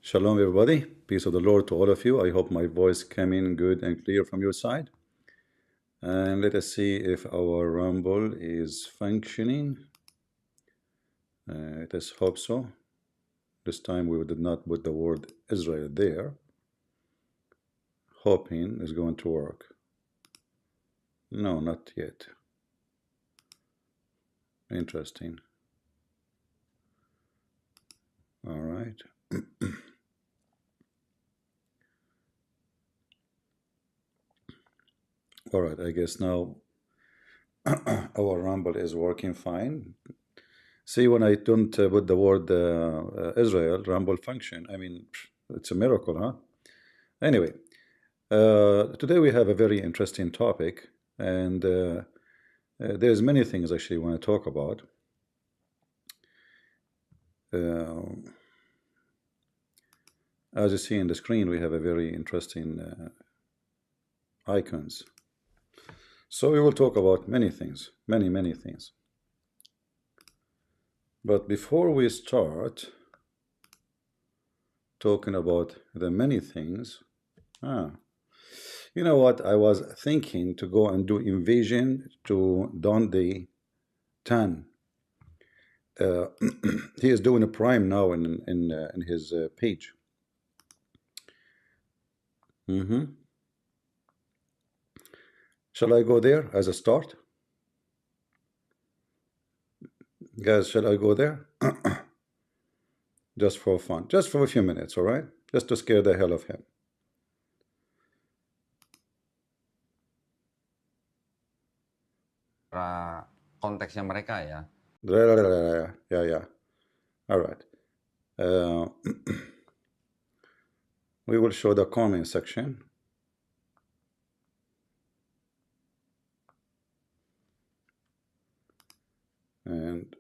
Shalom, everybody. Peace of the Lord to all of you. I hope my voice came in good and clear from your side. And let us see if our Rumble is functioning. Let us hope so. This time we did not put the word Israel there. Hoping it's going to work. No, not yet. Interesting. All right. All right, I guess now our Rumble is working fine. See, when I don't put the word Israel, Rumble function. I mean, it's a miracle, huh? Anyway, today we have a very interesting topic, and there's many things actually I want to talk about. As you see in the screen, we have a very interesting icons. So we will talk about many things, many things. But before we start talking about the many things, you know what? I was thinking to go and do invasion to Dundee 10. He is doing a prime now in his page. Shall I go there as a start? Guys, shall I go there? Just for fun. Just for a few minutes, all right? Just to scare the hell of him. Konteksnya mereka ya. Yeah. All right. We will show the comment section. And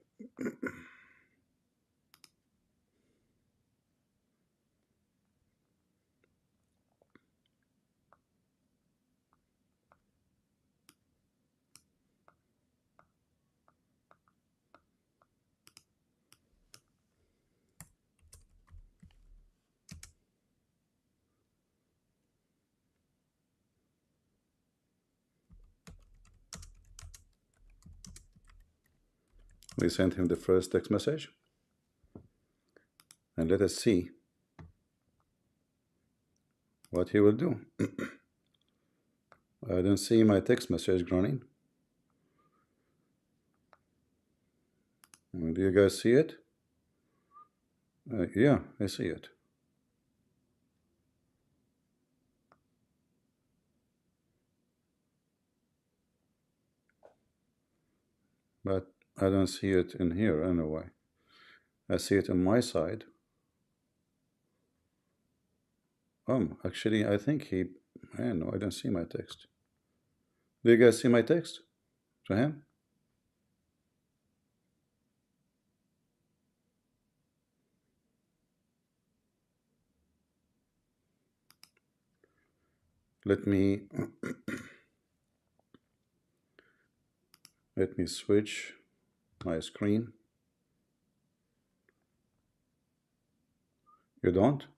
we sent him the first text message. And let us see what he will do. I don't see my text message running. Do you guys see it? Yeah, I see it. But I don't see it in here anyway. I see it on my side. Actually, I think I don't know, I don't see my text. Do you guys see my text to him? Let me switch my screen. You don't?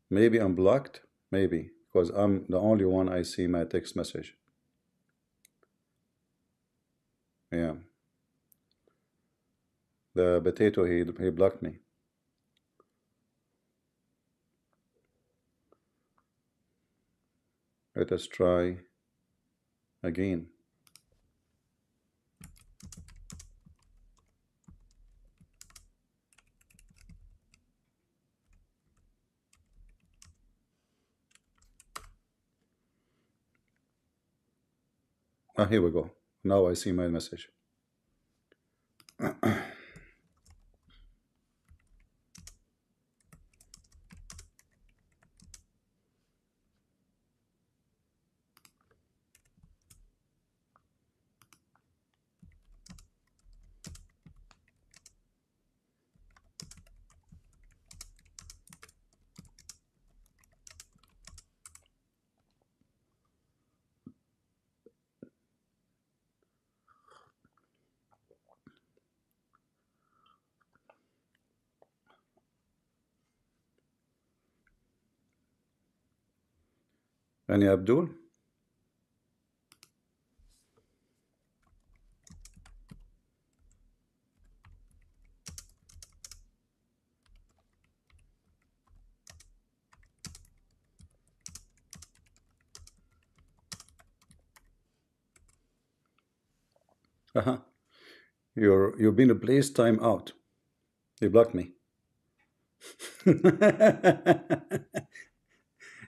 Maybe I'm blocked. Maybe because I'm the only one I see my text message. Yeah. The potato, he blocked me. Let us try again. Here we go. Now I see my message. Any Abdul? Uh-huh. You've been placed time out. You blocked me.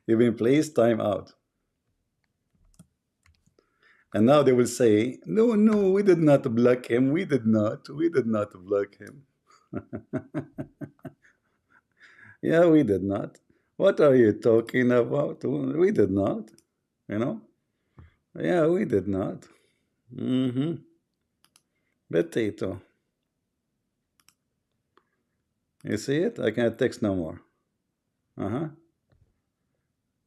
You've been placed time out. And now they will say, no, no, we did not block him. We did not block him. Yeah, we did not. What are you talking about? We did not. You know? Yeah, we did not. Mm-hmm. Potato. You see it? I can't text no more. Uh-huh.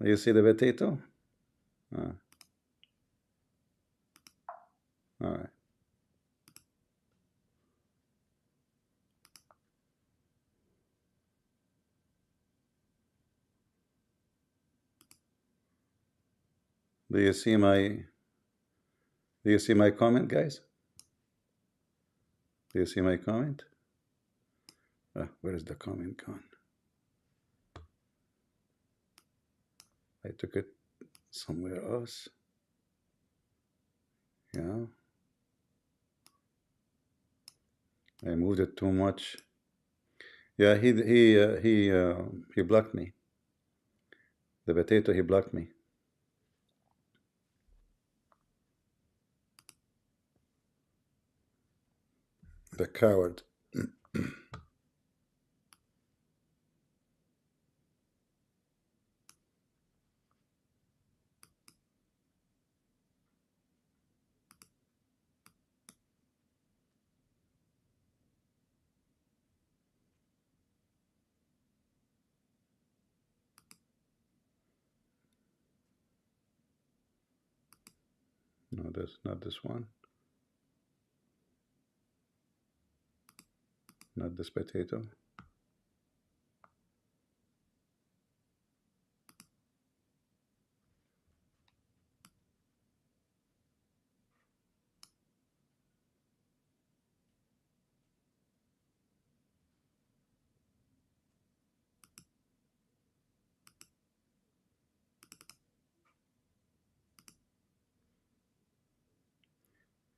You see the potato? All right. Do you see my comment, guys? Do you see my comment? Where is the comment gone? I took it somewhere else. Yeah. I moved it too much. Yeah, he blocked me. The potato, he blocked me. The coward. No, that's not this one. Not this potato.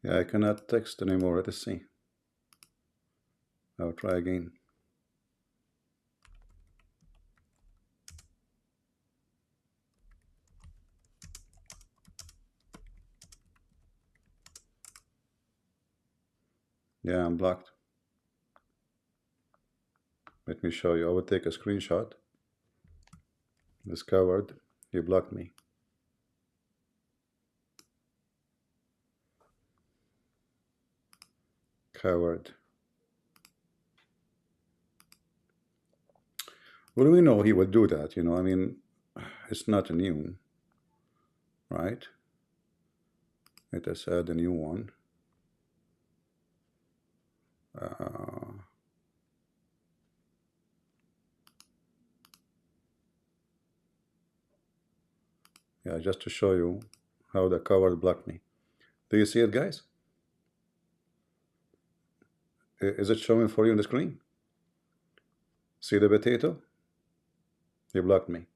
Yeah, I cannot text anymore. Let us see. I'll try again. Yeah, I'm blocked. Let me show you. I will take a screenshot. This coward, he blocked me. Coward. Well, we know he will do that, you know. I mean, it's not new, right? Let us add a new one. Yeah, just to show you how the coward blocked me. Do you see it, guys? Is it showing for you on the screen? See the potato? He blocked me.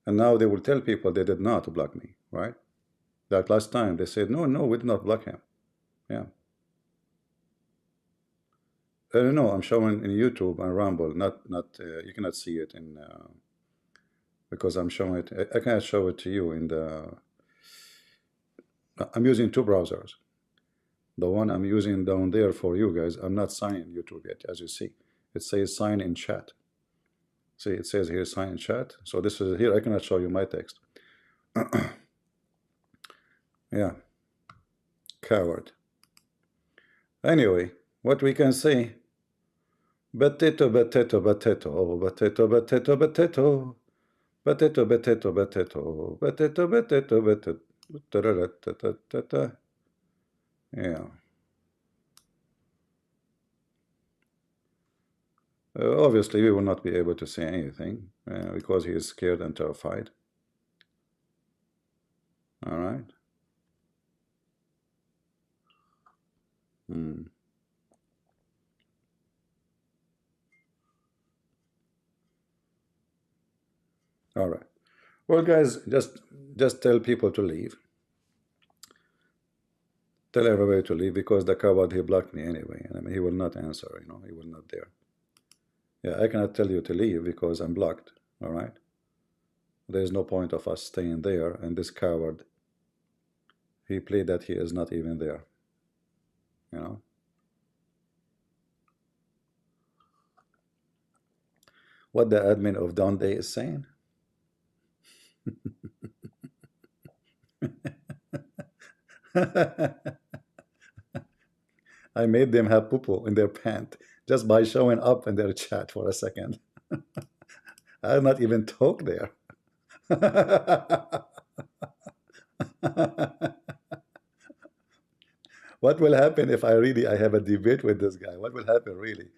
And now they will tell people they did not block me, right? Like last time, they said, no, no, we did not block him. Yeah. No, I'm showing in YouTube and Rumble, not you cannot see it in, because I'm showing it, I cannot show it to you in the, I'm using two browsers. The one I'm using down there for you guys, I'm not signing YouTube yet, as you see. It says sign in chat. See, it says here sign in chat. So this is here, I cannot show you my text. Yeah. Coward. Anyway, what we can say, potato, potato, potato, potato, potato, potato, potato, potato, potato, potato, potato, potato. Yeah. Obviously, we will not be able to say anything because he is scared and terrified. All right. All right. Well, guys, just tell people to leave. Tell everybody to leave because the coward, he blocked me anyway. And I mean, he will not answer, you know, he will not dare. Yeah, I cannot tell you to leave because I'm blocked. All right. There's no point of us staying there. And this coward, he played that he is not even there. You know. What the admin of Down Day is saying? I made them have poo-poo in their pant just by showing up in their chat for a second. I'll not even talk there. What will happen if I have a debate with this guy? What will happen really?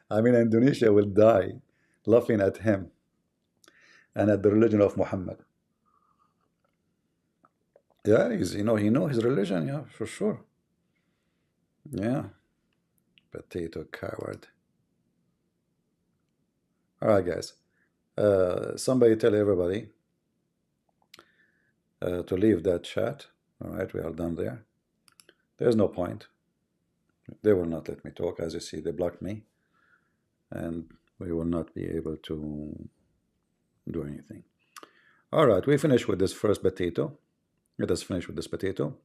I mean, Indonesia will die laughing at him and at the religion of Muhammad. Yeah, he know his religion, yeah, for sure. Yeah. Potato coward. All right, guys. Somebody tell everybody to leave that chat. All right, we are done there. There's no point. They will not let me talk. As you see, they blocked me. And we will not be able to do anything. All right, we finished with this first potato. Let us finish with this potato.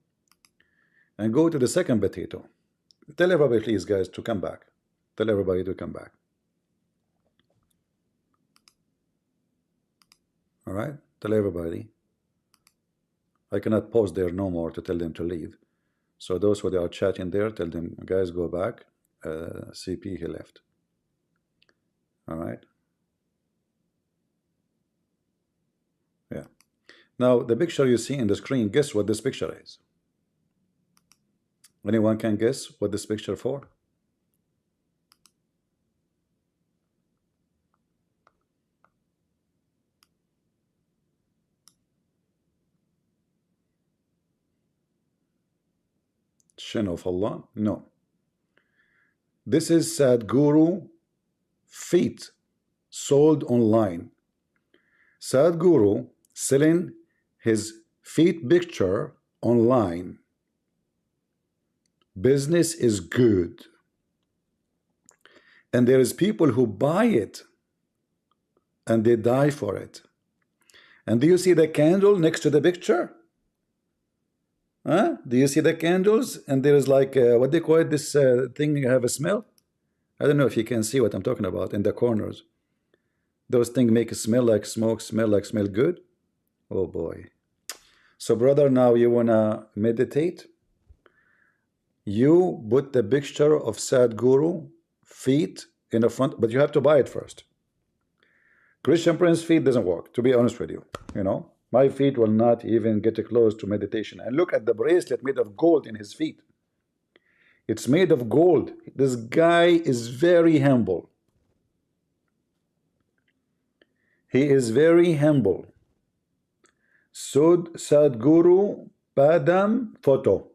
And go to the second potato. Tell everybody, please, guys, to come back. Tell everybody to come back. All right, tell everybody. I cannot pause there no more to tell them to leave. So those who are chatting there, tell them, guys, go back. CP, he left. All right. Yeah. Now, the picture you see in the screen, guess what this picture is? Anyone can guess what this picture for? Shin of Allah? No. This is Sadhguru feet sold online. Sadhguru selling his feet picture online. Business is good. And there is people who buy it and they die for it. And do you see the candle next to the picture? Huh? Do you see the candles? And there is like, what they call it, this thing you have a smell? I don't know if you can see what I'm talking about in the corners. Those things make it smell like smoke, smell good. Oh boy. So brother, now you wanna meditate? You put the picture of Sadhguru feet in the front, but you have to buy it first. Christian Prince feet doesn't work, to be honest with you. You know, my feet will not even get close to meditation. And look at the bracelet made of gold in his feet. It's made of gold. This guy is very humble. He is very humble. Sadhguru Padam photo.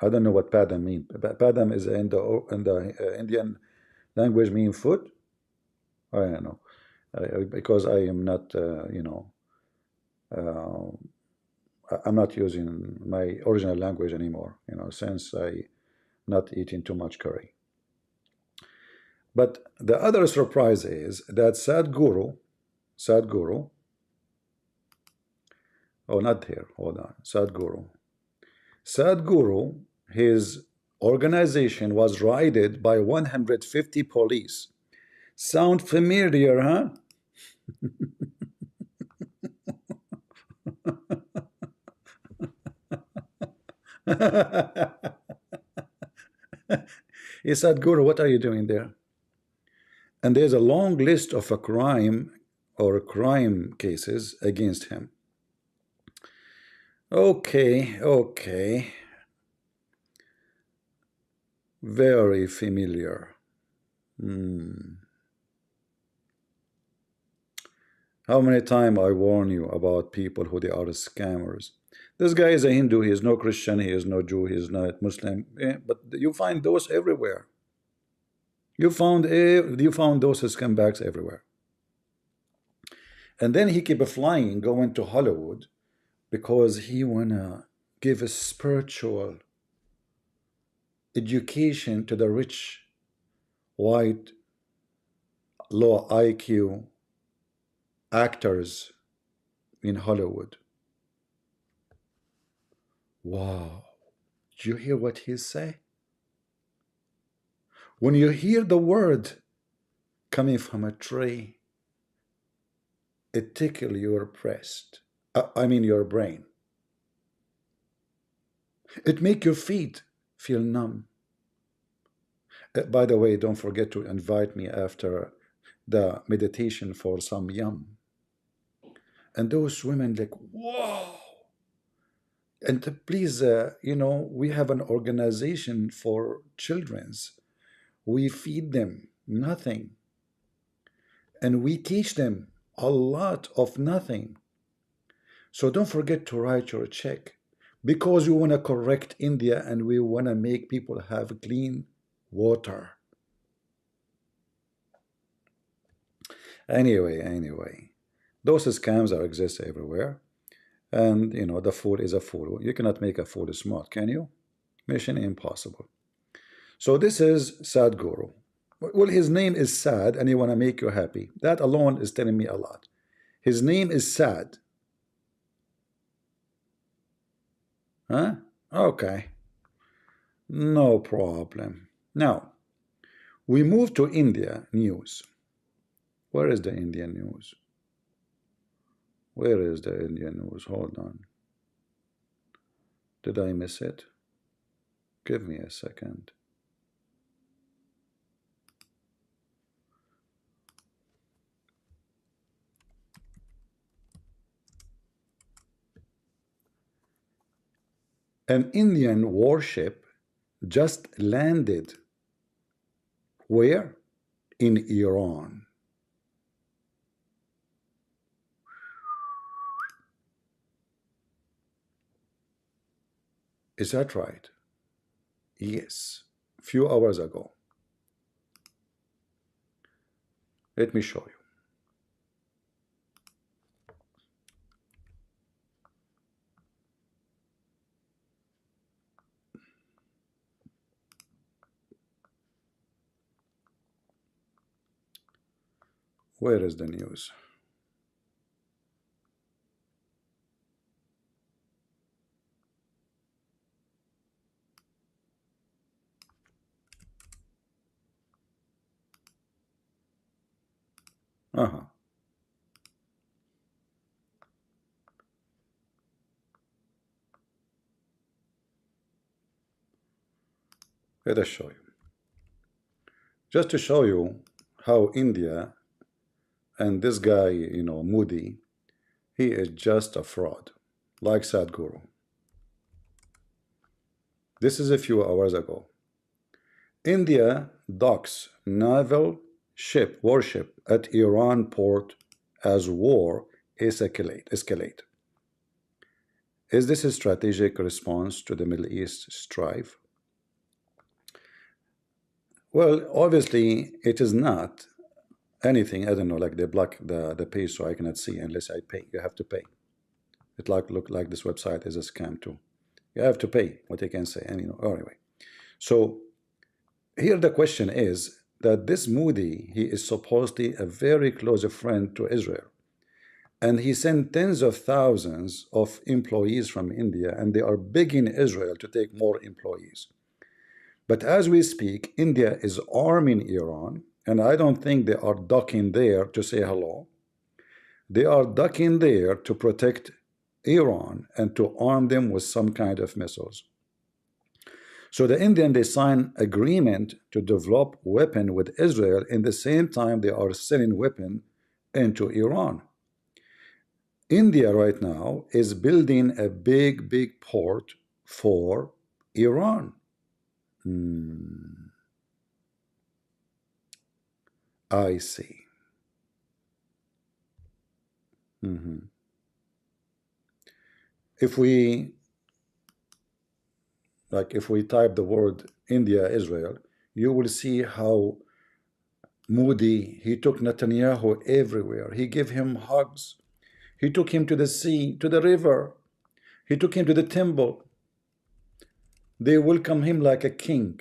I don't know what Padam means. Padam is in the Indian language mean foot. I don't know. Because I am not, I'm not using my original language anymore, since I not eating too much curry. But the other surprise is that Sadhguru, oh, not here, hold on, Sadhguru, his organization was raided by 150 police. Sound familiar, huh? He said, Guru, what are you doing there? And there's a long list of a crime cases against him. Okay. Very familiar. How many times I warn you about people who they are scammers? This guy is a Hindu, he is no Christian, he is no Jew, he is not Muslim. But you find those everywhere. You found those scumbags everywhere. And then he kept flying, going to Hollywood because he wanna give a spiritual education to the rich, white, low IQ actors in Hollywood. Wow. Did you hear what he say? When you hear the word coming from a tree, it tickle your breast. I mean your brain. It make your feet feel numb. By the way, don't forget to invite me after the meditation for some yum. And those women like, whoa. And please, you know, we have an organization for children's. We feed them nothing. And we teach them a lot of nothing. So don't forget to write your check because we want to correct India and we want to make people have clean water. Anyway, those scams exist everywhere. And, you know, the fool is a fool. You cannot make a fool smart, can you? Mission impossible. So this is Sadhguru. Well, his name is Sad, and he want to make you happy. That alone is telling me a lot. His name is Sad. Huh? Okay. No problem. Now, we move to India news. Where is the Indian news? Where is the Indian news? Hold on. Did I miss it? Give me a second. An Indian warship just landed. Where? In Iran. Is that right? Yes. A few hours ago. Let me show you. Where is the news? Let us show you. Just to show you how India and this guy, you know, Modi, he is just a fraud, like Sadhguru. This is a few hours ago. India docks naval warship at Iran port as war escalate. Is this a strategic response to the Middle East strife? Well, obviously it is not anything. I don't know, like they block the page so I cannot see unless I pay. You have to pay. It look like this website is a scam too. You have to pay what they can say. And you know, anyway. So here the question is that this Modi, he is supposedly a very close friend to Israel. And he sent tens of thousands of employees from India, and they are begging Israel to take more employees. But as we speak, India is arming Iran, and I don't think they are docking there to say hello. They are docking there to protect Iran and to arm them with some kind of missiles. So the Indian, they sign agreement to develop weapon with Israel. In the same time, they are selling weapon into Iran. India right now is building a big port for Iran. I see. If we like if we type the word India, Israel, you will see how moody he took Netanyahu everywhere. He gave him hugs. He took him to the sea, to the river. He took him to the temple. They welcome him like a king.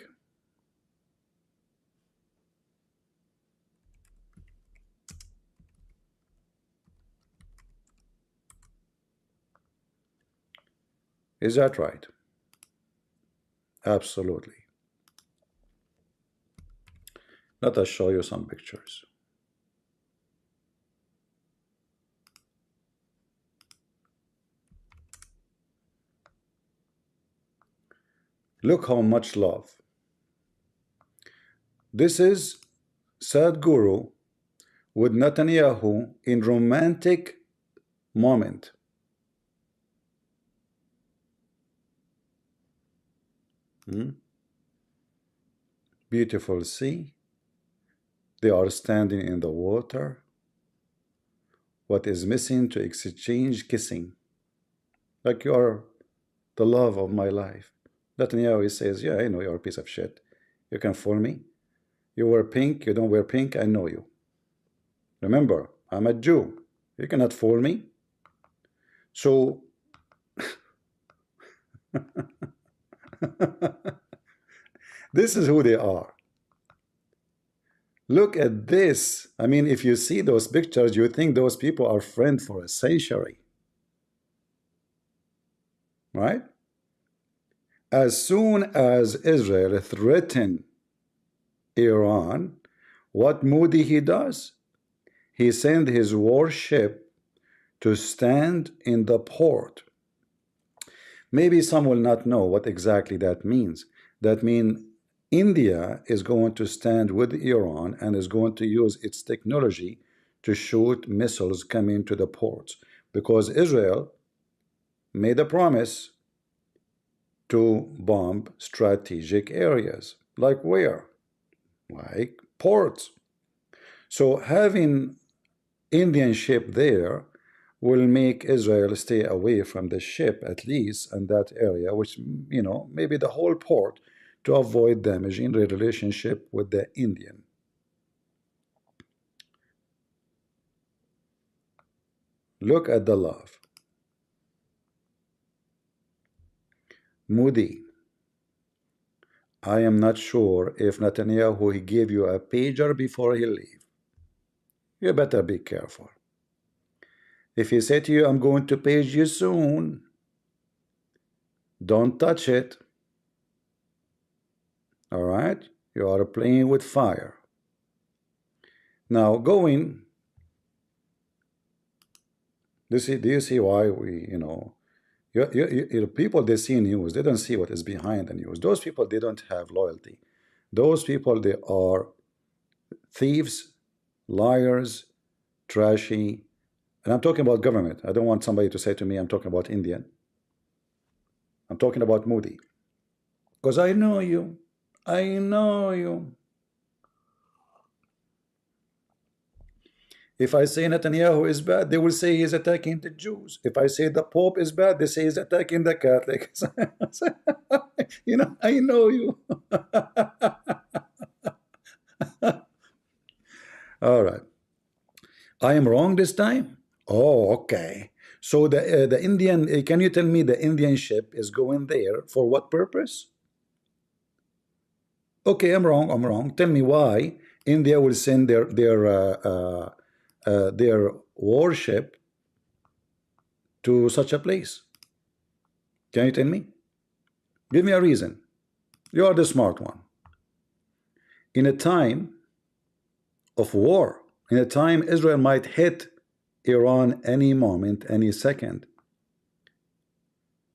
Is that right? Absolutely. Let us show you some pictures. Look how much love. This is Sadhguru with Netanyahu in romantic moment. Beautiful sea. They are standing in the water. What is missing to exchange kissing? Like you are the love of my life. Netanyahu says, yeah, I know you're a piece of shit. You can fool me. You wear pink, you don't wear pink, I know you. Remember, I'm a Jew. You cannot fool me. So, this is who they are. Look at this. I mean, if you see those pictures, you think those people are friends for a century. Right? As soon as Israel threatened Iran, what Moody he does? He sent his warship to stand in the port. Maybe some will not know what exactly that means. That means India is going to stand with Iran and is going to use its technology to shoot missiles coming to the ports, because Israel made a promise to bomb strategic areas. Like where? Like ports. So having Indian ship there will make Israel stay away from the ship, at least in that area, which, you know, maybe the whole port, to avoid damaging the relationship with the Indian. Look at the love. Moody, I am not sure if Netanyahu he gave you a pager before he leave. You better be careful. If he said to you, I'm going to page you soon, don't touch it. All right? You are playing with fire. Now going, do you see why we, you know, people, they see news, they don't see what is behind the news. Those people, they don't have loyalty. Those people, they are thieves, liars, trashy. And I'm talking about government. I don't want somebody to say to me, I'm talking about Indian. I'm talking about Moody. Because I know you. I know you. If I say Netanyahu is bad, they will say he's attacking the Jews. If I say the Pope is bad, they say he's attacking the Catholics. You know, I know you. All right. I am wrong this time? Oh, okay. So the Indian, can you tell me the Indian ship is going there for what purpose? Okay, I'm wrong. I'm wrong. Tell me why India will send their warship to such a place. Can you tell me? Give me a reason. You are the smart one. In a time of war, in a time Israel might hit Iran any moment, any second,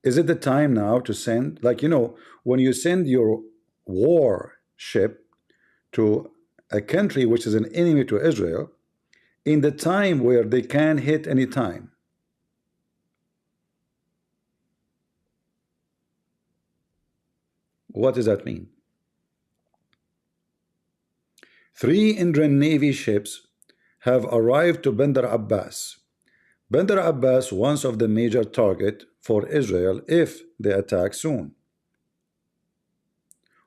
is it the time now to send, like, you know, when you send your warship to a country which is an enemy to Israel, in the time where they can hit any time. What does that mean? 3 Indian Navy ships have arrived to Bandar Abbas. Bandar Abbas, one of the major target for Israel if they attack soon.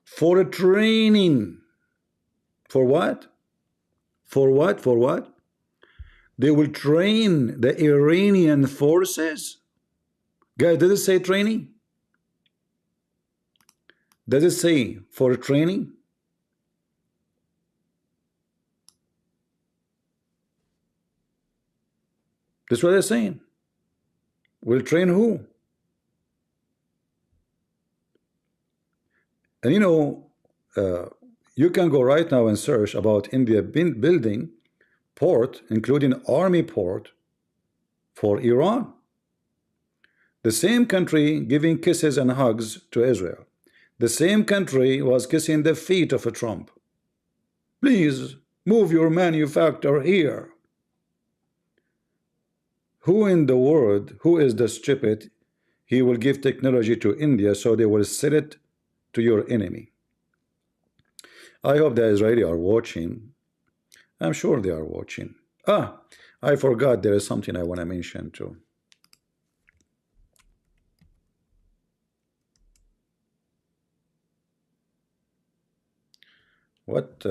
for training. For what? For what? For what? They will train the Iranian forces. Guys, does it say training? Does it say for training? That's what they're saying. Will train who? And you know, you can go right now and search about India building port, including army port for Iran. The same country giving kisses and hugs to Israel. The same country was kissing the feet of a Trump. Please move your manufacture here. Who in the world, who is the stupid? He will give technology to India so they will sell it to your enemy. I hope the Israeli are watching. I'm sure they are watching. Ah, I forgot there is something I want to mention too. What?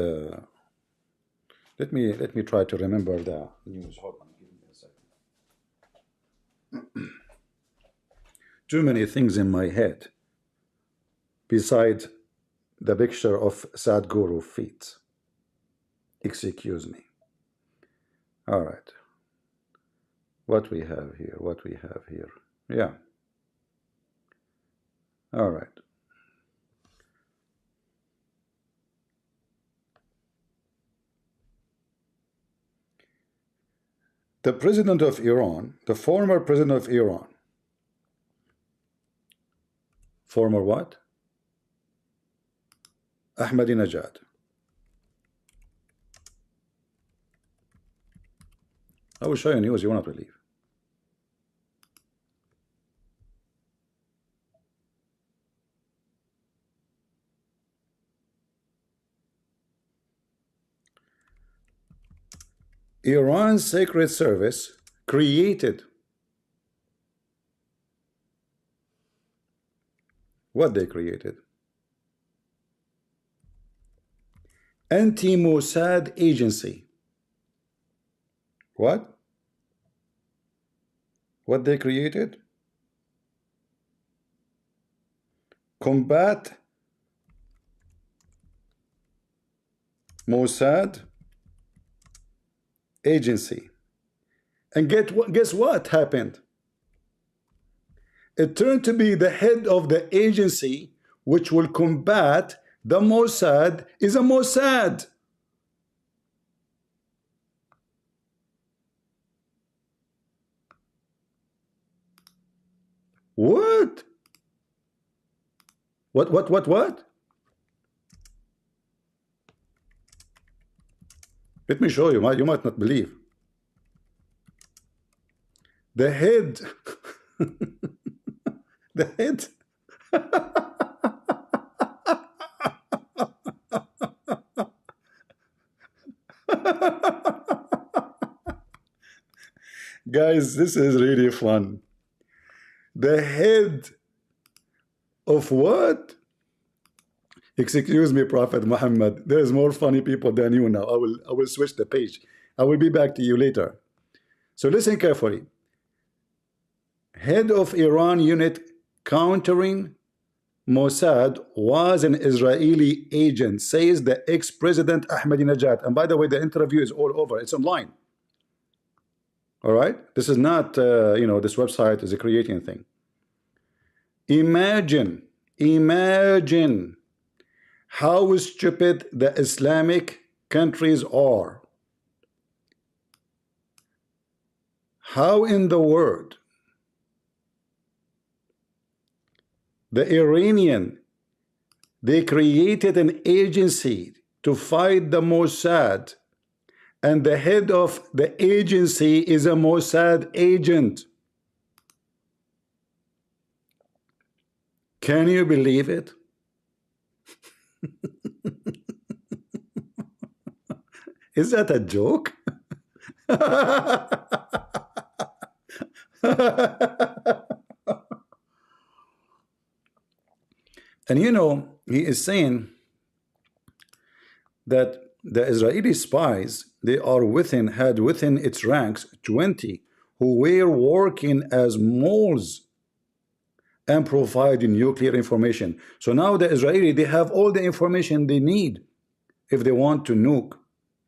Let me try to remember the news. Hold on, give me a second. Too many things in my head. Besides the picture of Sadhguru feet. Excuse me. All right. What we have here? What we have here? Yeah. All right. The president of Iran, the former president of Iran. Former what? Ahmadinejad. I will show you news you will not believe. Iran's Secret Service created what they created. Anti-Mossad agency. What? What they created? Combat Mossad agency. And guess what happened? It turned to be the head of the agency which will combat the Mossad is a Mossad. What? What? Let me show you. You might not believe. The head. The head. Guys, this is really fun. The head of what? Excuse me, Prophet Muhammad. There's more funny people than you now. I will switch the page. I will be back to you later. So listen carefully. Head of Iran unit countering Mossad was an Israeli agent, says the ex-president Ahmadinejad. And by the way, the interview is all over. It's online. All right? This is not, you know, this website is a creating thing. Imagine how stupid the Islamic countries are. How in the world the Iranian, they created an agency to fight the Mossad, and the head of the agency is a Mossad agent. Can you believe it? Is that a joke? And you know, he is saying that the Israeli spies, they are had within its ranks 20 who were working as moles and providing nuclear information. So now the Israeli, they have all the information they need if they want to nuke,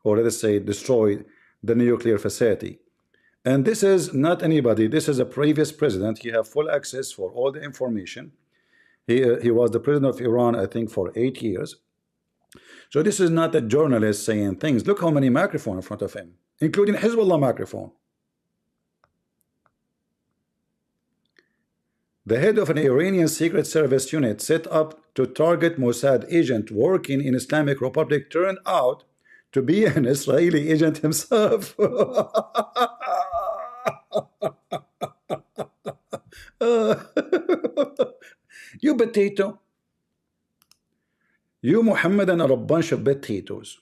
or let us say destroy, the nuclear facility. And this is not anybody, this is a previous president. He have full access for all the information. He was the president of Iran, I think, for 8 years. So this is not a journalist saying things. Look how many microphones in front of him, including Hezbollah microphone. The head of an Iranian secret service unit set up to target Mossad agent working in Islamic Republic turned out to be an Israeli agent himself. You potato. You Mohammedan are a bunch of potatoes.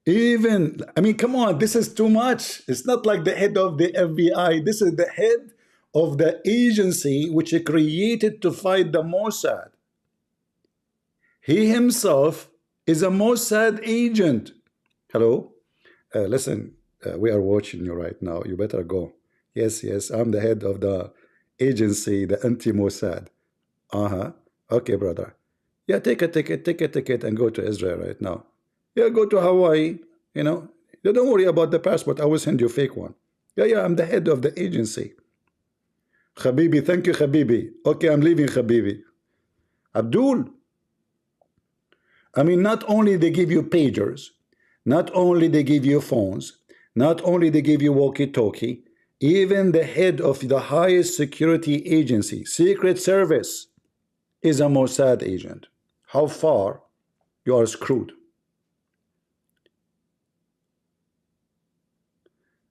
Even, I mean, come on, this is too much. It's not like the head of the FBI. This is the head of the agency which is created to fight the Mossad. He himself is a Mossad agent. Hello? Listen, we are watching you right now. You better go. Yes, yes, I'm the head of the agency, the anti-Mossad. Okay, brother. Yeah, take a ticket and go to Israel right now. Yeah, go to Hawaii, you know. Don't worry about the passport. I will send you a fake one. Yeah, I'm the head of the agency. Habibi, thank you, Habibi. Okay, I'm leaving, Habibi. Abdul, I mean, not only they give you pagers, not only they give you phones, not only they give you walkie-talkie, even the head of the highest security agency, Secret Service, is a Mossad agent. How far you are screwed?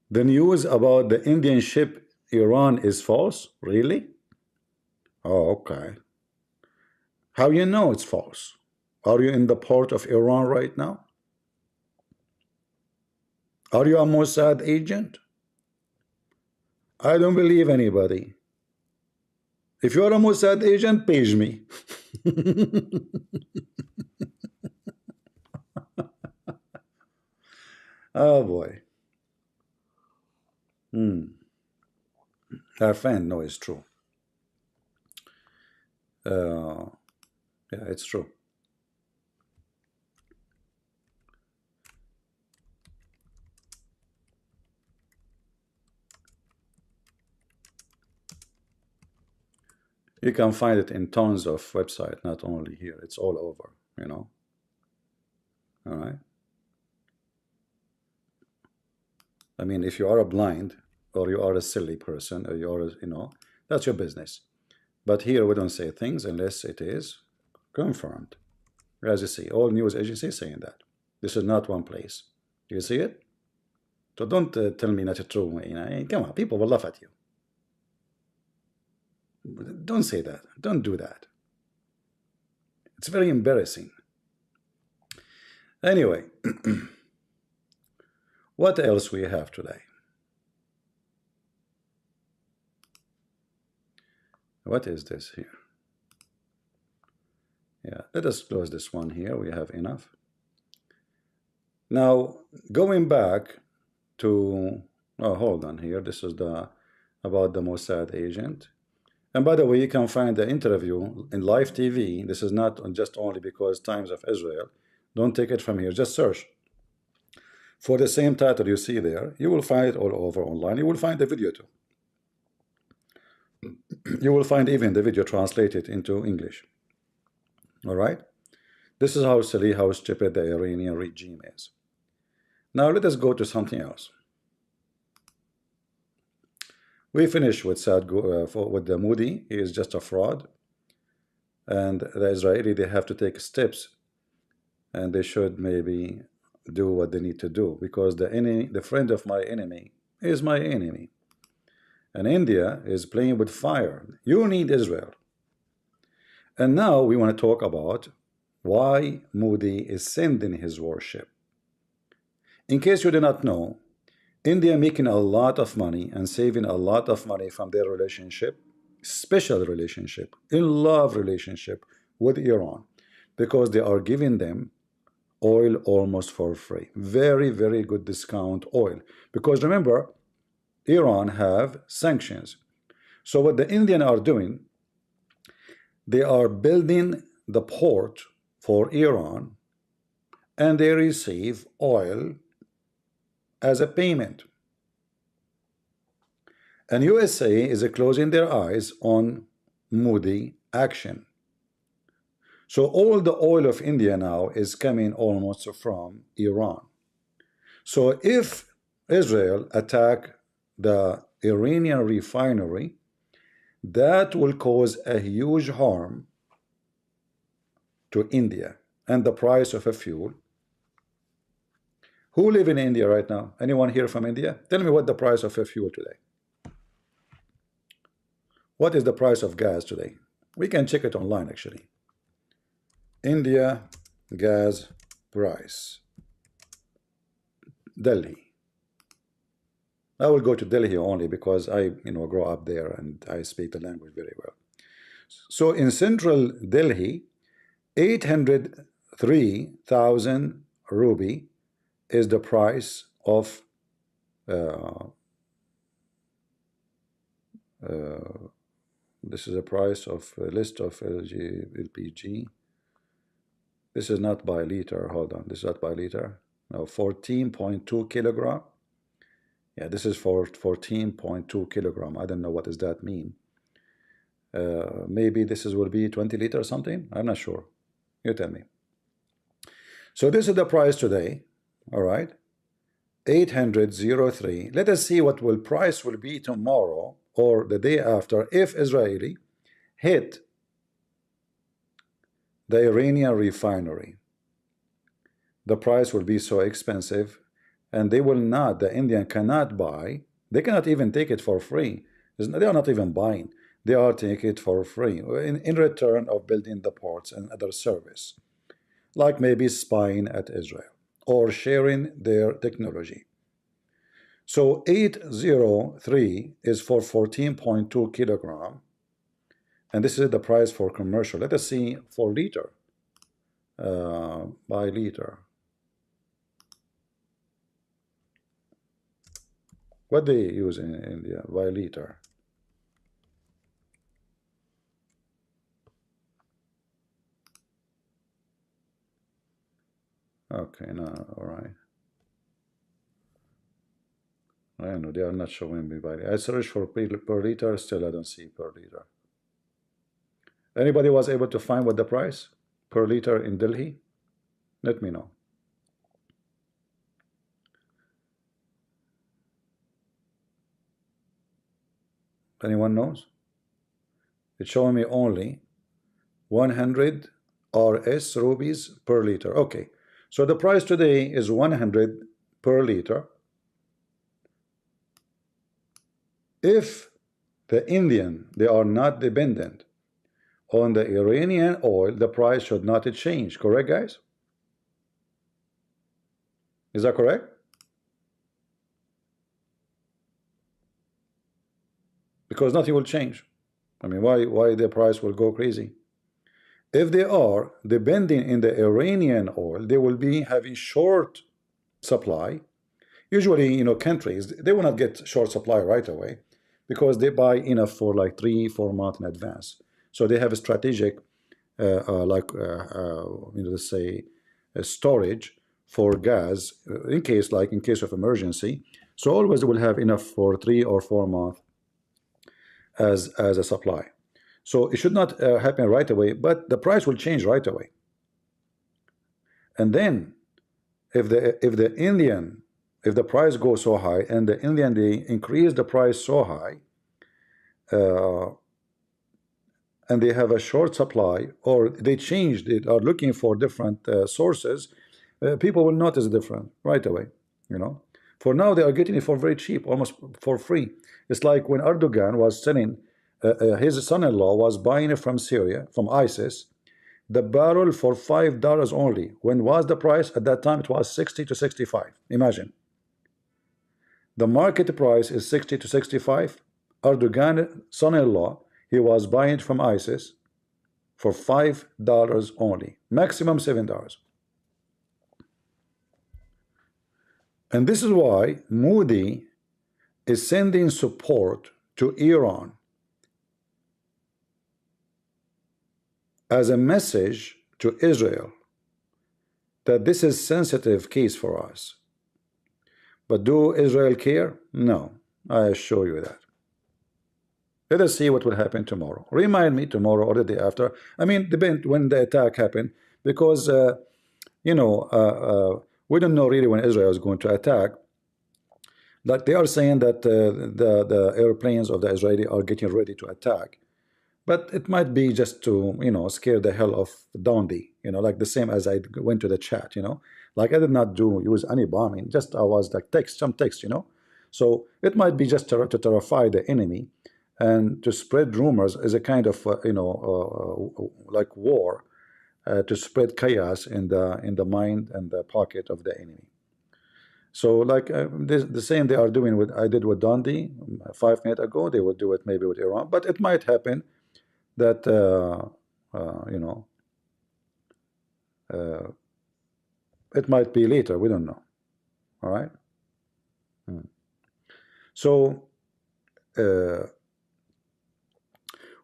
The news about the Indian ship Iran is false? Really? Oh, okay. How you know it's false? Are you in the port of Iran right now? Are you a Mossad agent? I don't believe anybody. If you are a Mossad agent, page me. Oh boy. Our fan, no, it's true. Yeah, it's true. You can find it in tons of websites, not only here. It's all over, you know. All right. I mean, if you are a blind or you are a silly person or you are, you know, that's your business. But here we don't say things unless it is confirmed. As you see, all news agencies saying that. This is not one place. Do you see it? So don't tell me not true. You know, come on, people will laugh at you. Don't say that. Don't do that. It's very embarrassing. Anyway, what else we have today? What is this here? Yeah, let us close this one here. We have enough. Now, going back to, oh, hold on here. This is the about the Mossad agent. And by the way, you can find the interview in live TV. This is not just only because Times of Israel. Don't take it from here. Just search for the same title you see there. You will find it all over online. You will find the video too. You will find even the video translated into English. All right? This is how silly, how stupid the Iranian regime is. Now let us go to something else. We finished with with the Moody. He is just a fraud. And the Israeli, they have to take steps. And they should maybe do what they need to do. Because the friend of my enemy is my enemy. And India is playing with fire. You need Israel. And now we want to talk about why Moody is sending his warship. In case you do not know, India making a lot of money and saving a lot of money from their relationship, special relationship, in love relationship with Iran because they are giving them oil almost for free. Very, very good discount oil. Because remember, Iran have sanctions. So what the Indian are doing, they are building the port for Iran and they receive oil as a payment. And USA is closing their eyes on Modi action. So all the oil of India now is coming almost from Iran. So if Israel attack the Iranian refinery, that will cause a huge harm to India and the price of a fuel. Who live in India right now? Anyone here from India? Tell me what the price of a fuel today. What is the price of gas today? We can check it online actually. India gas price. Delhi. I will go to Delhi only because I grow up there and I speak the language very well. So in central Delhi, 803,000 rupee is the price of this is a price of a list of LPG. This is not by liter. Hold on. This is not by liter. No, 14.2 kilogram. Yeah, this is for 14.2 kilogram. I don't know what does that mean. Maybe this will be 20 liter or something. I'm not sure. You tell me. So this is the price today. All right. 803. Let us see what price will be tomorrow or the day after if Israeli hit the Iranian refinery. The price will be so expensive and they will not, the Indian cannot buy, they cannot even take it for free. They are not even buying. They are taking it for free in return of building the ports and other service, like maybe spying at Israel or sharing their technology. So 803 is for 14.2 kilogram. And this is the price for commercial. Let us see for liter, by liter. What they use in India by liter. Okay, no, all right. I know they are not showing me by. I search for per liter, still I don't see per liter. Anybody was able to find what the price per liter in Delhi? Let me know. Anyone knows? It's showing me only 100 RS rupees per liter. Okay, so the price today is 100 per liter. If the Indian, they are not dependent on the Iranian oil, the price should not change. Correct, guys? Is that correct? Because nothing will change. I mean, why the price will go crazy? If they are depending in the Iranian oil, they will be having short supply. Usually, countries, they will not get short supply right away because they buy enough for like 3-4 months in advance. So they have a strategic, let's say, a storage for gas in case of emergency. So always they will have enough for 3 or 4 months as a supply. So it should not happen right away, but the price will change right away. And then if the price goes so high and the Indian, they increase the price so high, and they have a short supply, or they are looking for different sources, people will notice the difference right away. For now they are getting it for very cheap, almost for free. It's like when Erdogan was selling, his son-in-law was buying it from Syria, from ISIS, the barrel for $5 only. When was the price? At that time it was 60 to 65. Imagine. The market price is 60 to 65. Erdogan son-in-law, he was buying it from ISIS for $5 only, maximum $7. And this is why Modi is sending support to Iran as a message to Israel that this is sensitive case for us. But do Israel care? No, I assure you that. Let us see what will happen tomorrow. Remind me tomorrow or the day after. I mean, depend when the attack happened, because you know, we don't know really when Israel is going to attack. But they are saying that the airplanes of the Israeli are getting ready to attack. But it might be just to, you know, scare the hell of Dondi, you know, like the same as I went to the chat, you know, like I did not use any bombing, just I was like some text, you know. So it might be just to terrify the enemy and to spread rumors as a kind of, you know, like war, to spread chaos in the mind and the pocket of the enemy. So like the same they are doing with I did with Dondi 5 minutes ago, they will do it maybe with Iran, but it might happen that you know, it might be later, we don't know. All right. So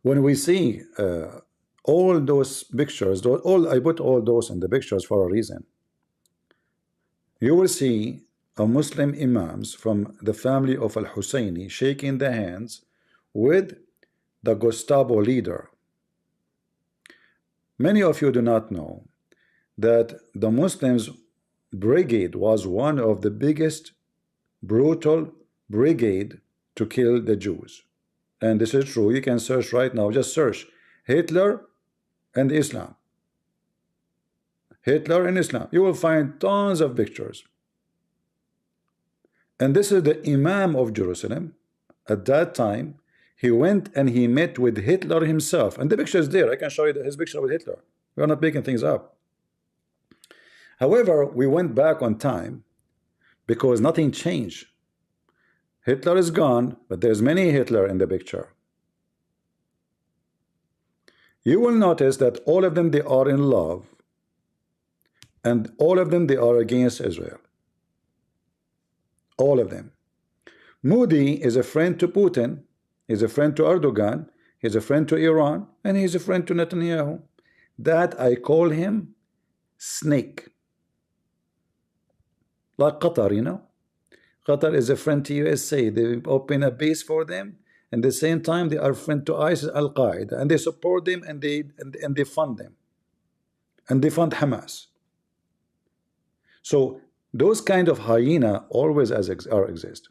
when we see all those pictures, I put all those in the pictures for a reason. You will see a Muslim imams from the family of Al-Husseini shaking the hands with the Gestapo leader. Many of you do not know that the Muslims brigade was one of the biggest brutal brigade to kill the Jews. And this is true. You can search right now, just search Hitler and Islam. Hitler and Islam. You will find tons of pictures. And this is the Imam of Jerusalem. At that time, he went and he met with Hitler himself. And the picture is there. I can show you his picture with Hitler. We are not making things up. However, we went back on time because nothing changed. Hitler is gone, but there's many Hitler in the picture. You will notice that all of them, they are in love. And all of them, they are against Israel. All of them. Modi is a friend to Putin. He's a friend to Erdogan. He's a friend to Iran. And he's a friend to Netanyahu. That I call him snake. Like Qatar, you know. Qatar is a friend to USA. They open a base for them. And at the same time, they are friend to ISIS, Al-Qaeda. And they support them and they fund them. And they fund Hamas. So those kind of hyena always exist.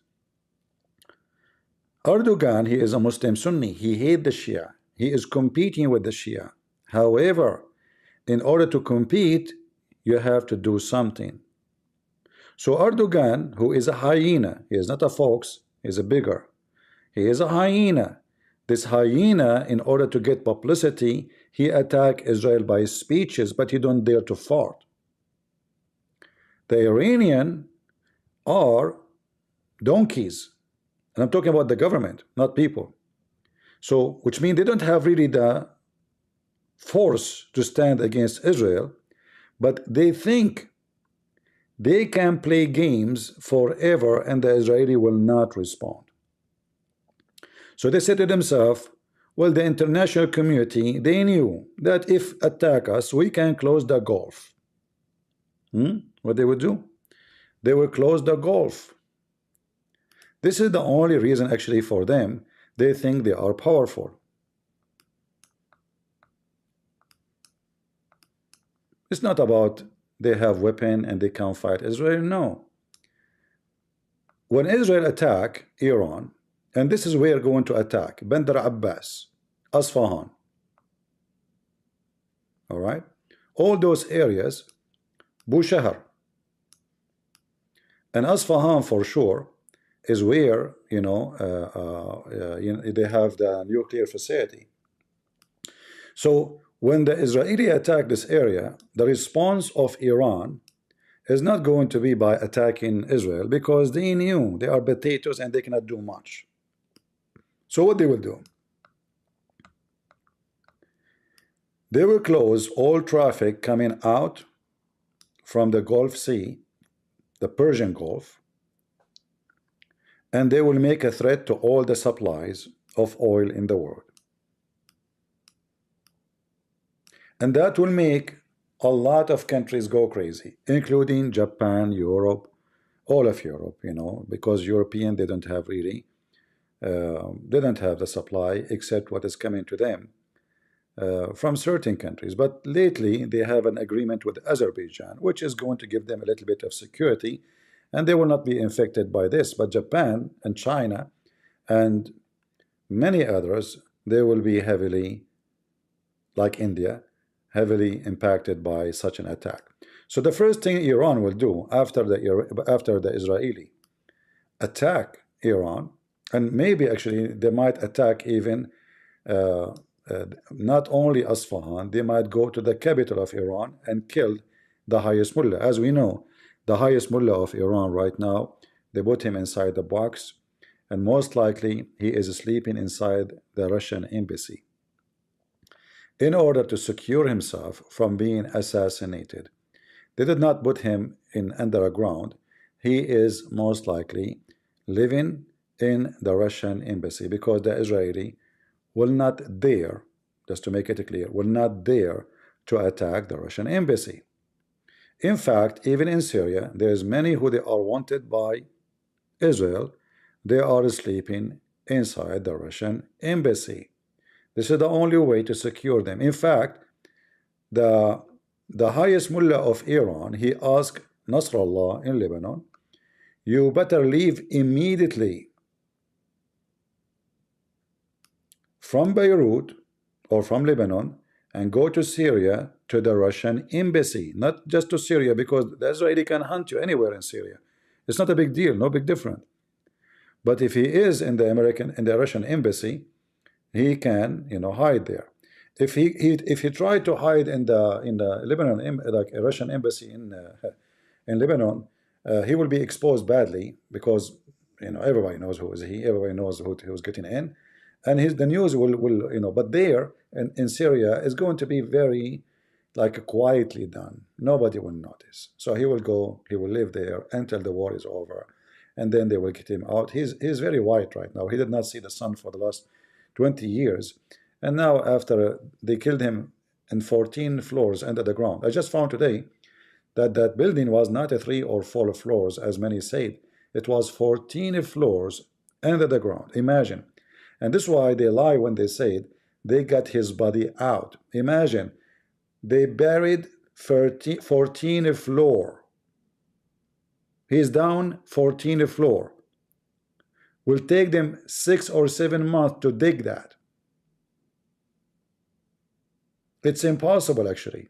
Erdogan, he is a Muslim Sunni. He hates the Shia. He is competing with the Shia. However, in order to compete, you have to do something. So Erdogan, who is a hyena, he is not a fox, he is a bigger. He is a hyena. This hyena, in order to get publicity, he attack Israel by speeches, but he don't dare to fart. The Iranian are donkeys. And I'm talking about the government, not people. So, which means they don't have really the force to stand against Israel, but they think they can play games forever and the Israeli will not respond. So they said to themselves, well, the international community, they knew that if attack us, we can close the Gulf. What they would do? They will close the Gulf. This is the only reason actually for them. They think they are powerful. It's not about they have weapon and they can fight Israel. No. When Israel attack Iran, and this is where going to attack Bandar Abbas, Asfahan. All right. All those areas, Bushehr. And Asfahan for sure is where, you know, they have the nuclear facility. So when the Israeli attack this area, the response of Iran is not going to be by attacking Israel because they knew they are potatoes and they cannot do much. So what they will do? They will close all traffic coming out from the Gulf Sea, the Persian Gulf, and they will make a threat to all the supplies of oil in the world. And that will make a lot of countries go crazy, including Japan, Europe, all of Europe, you know, because European, they don't have really, they don't have the supply except what is coming to them from certain countries. But lately, they have an agreement with Azerbaijan, which is going to give them a little bit of security, and they will not be infected by this. But Japan and China and many others, they will be heavily, like India, heavily impacted by such an attack. So the first thing Iran will do after the Israeli attack Iran, and maybe actually they might attack even not only Isfahan, they might go to the capital of Iran and kill the highest mullah. As we know, the highest mullah of Iran right now, they put him inside the box, and most likely he is sleeping inside the Russian embassy in order to secure himself from being assassinated. They did not put him in underground. He is most likely living in the Russian embassy because the Israeli will not dare, just to make it clear, will not dare to attack the Russian embassy. In fact, even in Syria, there's many who they are wanted by Israel. They are sleeping inside the Russian embassy. This is the only way to secure them. In fact, the highest mullah of Iran, he asked Nasrallah in Lebanon, you better leave immediately from Beirut or from Lebanon and go to Syria to the Russian embassy, not just to Syria, because the Israeli can hunt you anywhere in Syria. It's not a big deal, no big difference. But if he is in the Russian embassy, he can, you know, hide there. If he tried to hide in the Lebanon, like a Russian embassy in Lebanon, he will be exposed badly because, you know, everybody knows who is he. Everybody knows who's getting in, and the news will, you know. But there in Syria is going to be very, like, quietly done. Nobody will notice. So he will go. He will live there until the war is over, and then they will get him out. He's very white right now. He did not see the sun for the last 20 years. And now after they killed him in 14 floors under the ground. I just found today that that building was not a 3 or 4 floors as many said. It was 14 floors under the ground. Imagine. And this is why they lie when they said they got his body out. Imagine. They buried 14 floor. He's down 14 floor. Will take them 6 or 7 months to dig that. It's impossible, actually.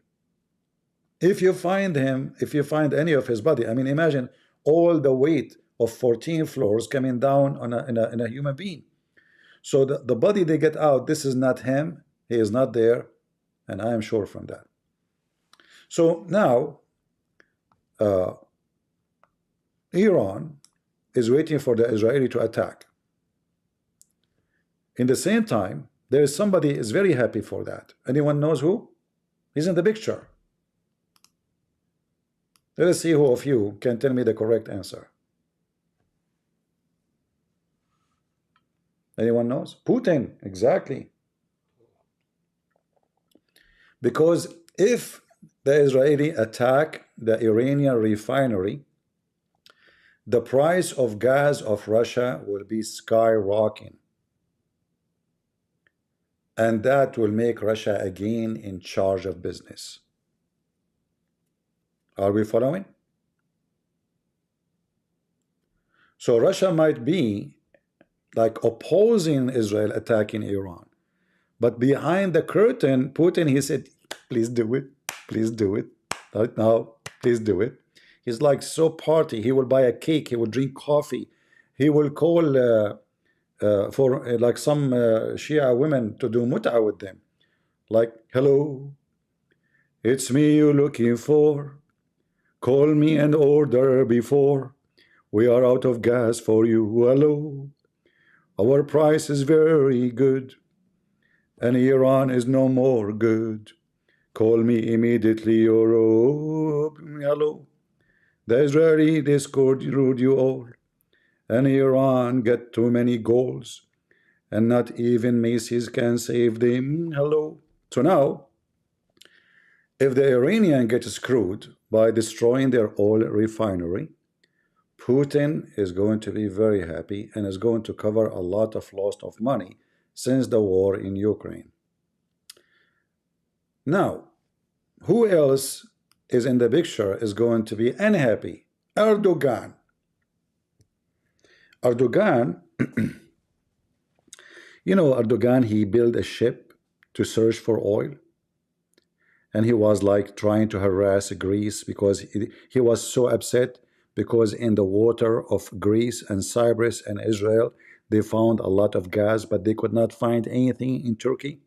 If you find him, if you find any of his body, I mean, imagine all the weight of 14 floors coming down on a human being. So the body they get out, this is not him. He is not there, and I am sure from that. So now, Iran is waiting for the Israeli to attack. In the same time, there is somebody is very happy for that. Anyone knows who? He's in the picture. Let us see who of you can tell me the correct answer. Anyone knows? Putin, exactly. Because if the Israeli attack the Iranian refinery, the price of gas of Russia will be skyrocketing. And that will make Russia again in charge of business. Are we following? So Russia might be like opposing Israel attacking Iran. But behind the curtain, Putin, he said, please do it. Please do it. Right now, please do it. He's like so party. He will buy a cake. He will drink coffee. He will call for like some Shia women to do mut'a with them. Like, hello, it's me you're looking for. Call me and order before. We are out of gas for you. Hello. Our price is very good. And Iran is no more good. Call me immediately, Europe. Hello. The Israeli discord ruled you all, and Iran get too many goals, and not even Macy's can save them. Hello. So now, if the Iranian gets screwed by destroying their oil refinery, Putin is going to be very happy and is going to cover a lot of loss of money since the war in Ukraine. Now, who else is in the picture is going to be unhappy? Erdogan. Erdogan, you know, Erdogan, he built a ship to search for oil. And he was like trying to harass Greece because he was so upset because in the water of Greece and Cyprus and Israel, they found a lot of gas, but they could not find anything in Turkey.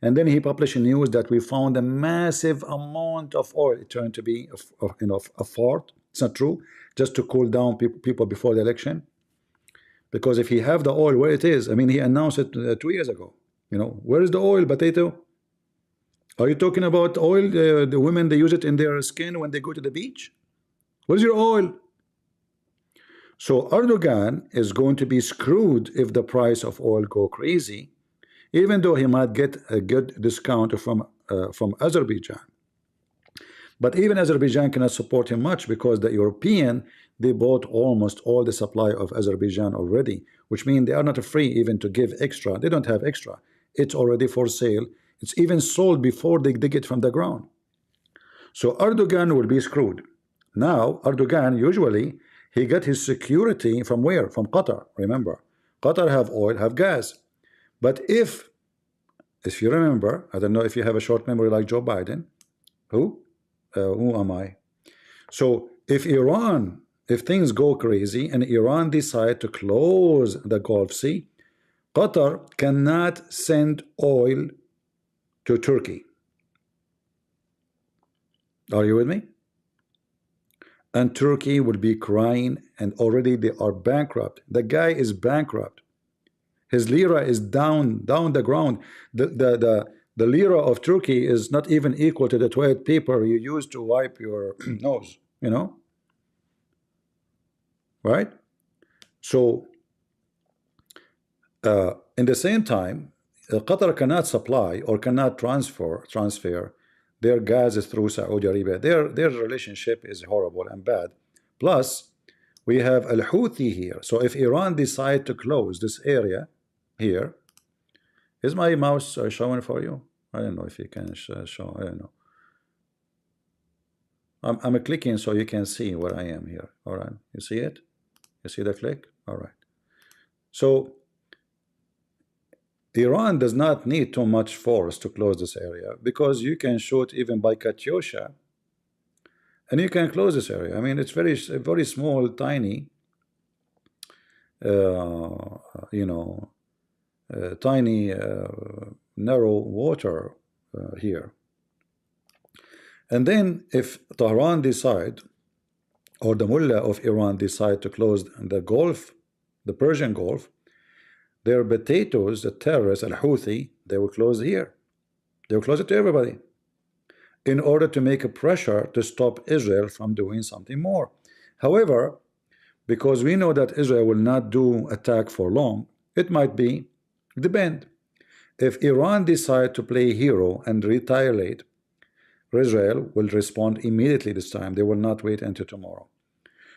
And then he published news that we found a massive amount of oil. It turned to be a fart. It's not true. Just to cool down people before the election. Because if he have the oil where it is, I mean, he announced it 2 years ago. You know, where is the oil, potato? Are you talking about oil? The women, they use it in their skin when they go to the beach? Where's your oil? So Erdogan is going to be screwed if the price of oil go crazy, even though he might get a good discount from Azerbaijan. But even Azerbaijan cannot support him much because the European, they bought almost all the supply of Azerbaijan already, which means they are not free even to give extra. They don't have extra. It's already for sale. It's even sold before they dig it from the ground. So Erdogan will be screwed. Now, Erdogan, usually, he got his security from where? From Qatar, remember. Qatar have oil, have gas. But if you remember, I don't know if you have a short memory like Joe Biden. Who am I? So if Iran, if things go crazy and Iran decide to close the Gulf Sea, Qatar cannot send oil to Turkey. Are you with me? And Turkey would be crying, and already they are bankrupt. The guy is bankrupt. His lira is down the ground. The lira of Turkey is not even equal to the toilet paper you use to wipe your nose, you know? Right? So, in the same time, Qatar cannot supply or cannot transfer their gas through Saudi Arabia. Their relationship is horrible and bad. Plus, we have Al-Houthi here. So if Iran decide to close this area here, is my mouse showing for you? I don't know if you can show. I don't know. I'm clicking so you can see where I am here. All right, you see it? You see the click? All right. So Iran does not need too much force to close this area because you can shoot even by Katyusha and you can close this area. I mean, it's very small, tiny, tiny, narrow water here. And then if Tehran decide, or the mullah of Iran decide to close the Gulf, the Persian Gulf, their potatoes, the terrorists, Al-Houthi, they will close here. They will close it to everybody in order to make a pressure to stop Israel from doing something more. However, because we know that Israel will not do attack for long, it might be, depend. If Iran decide to play hero and retaliate, Israel will respond immediately this time. They will not wait until tomorrow.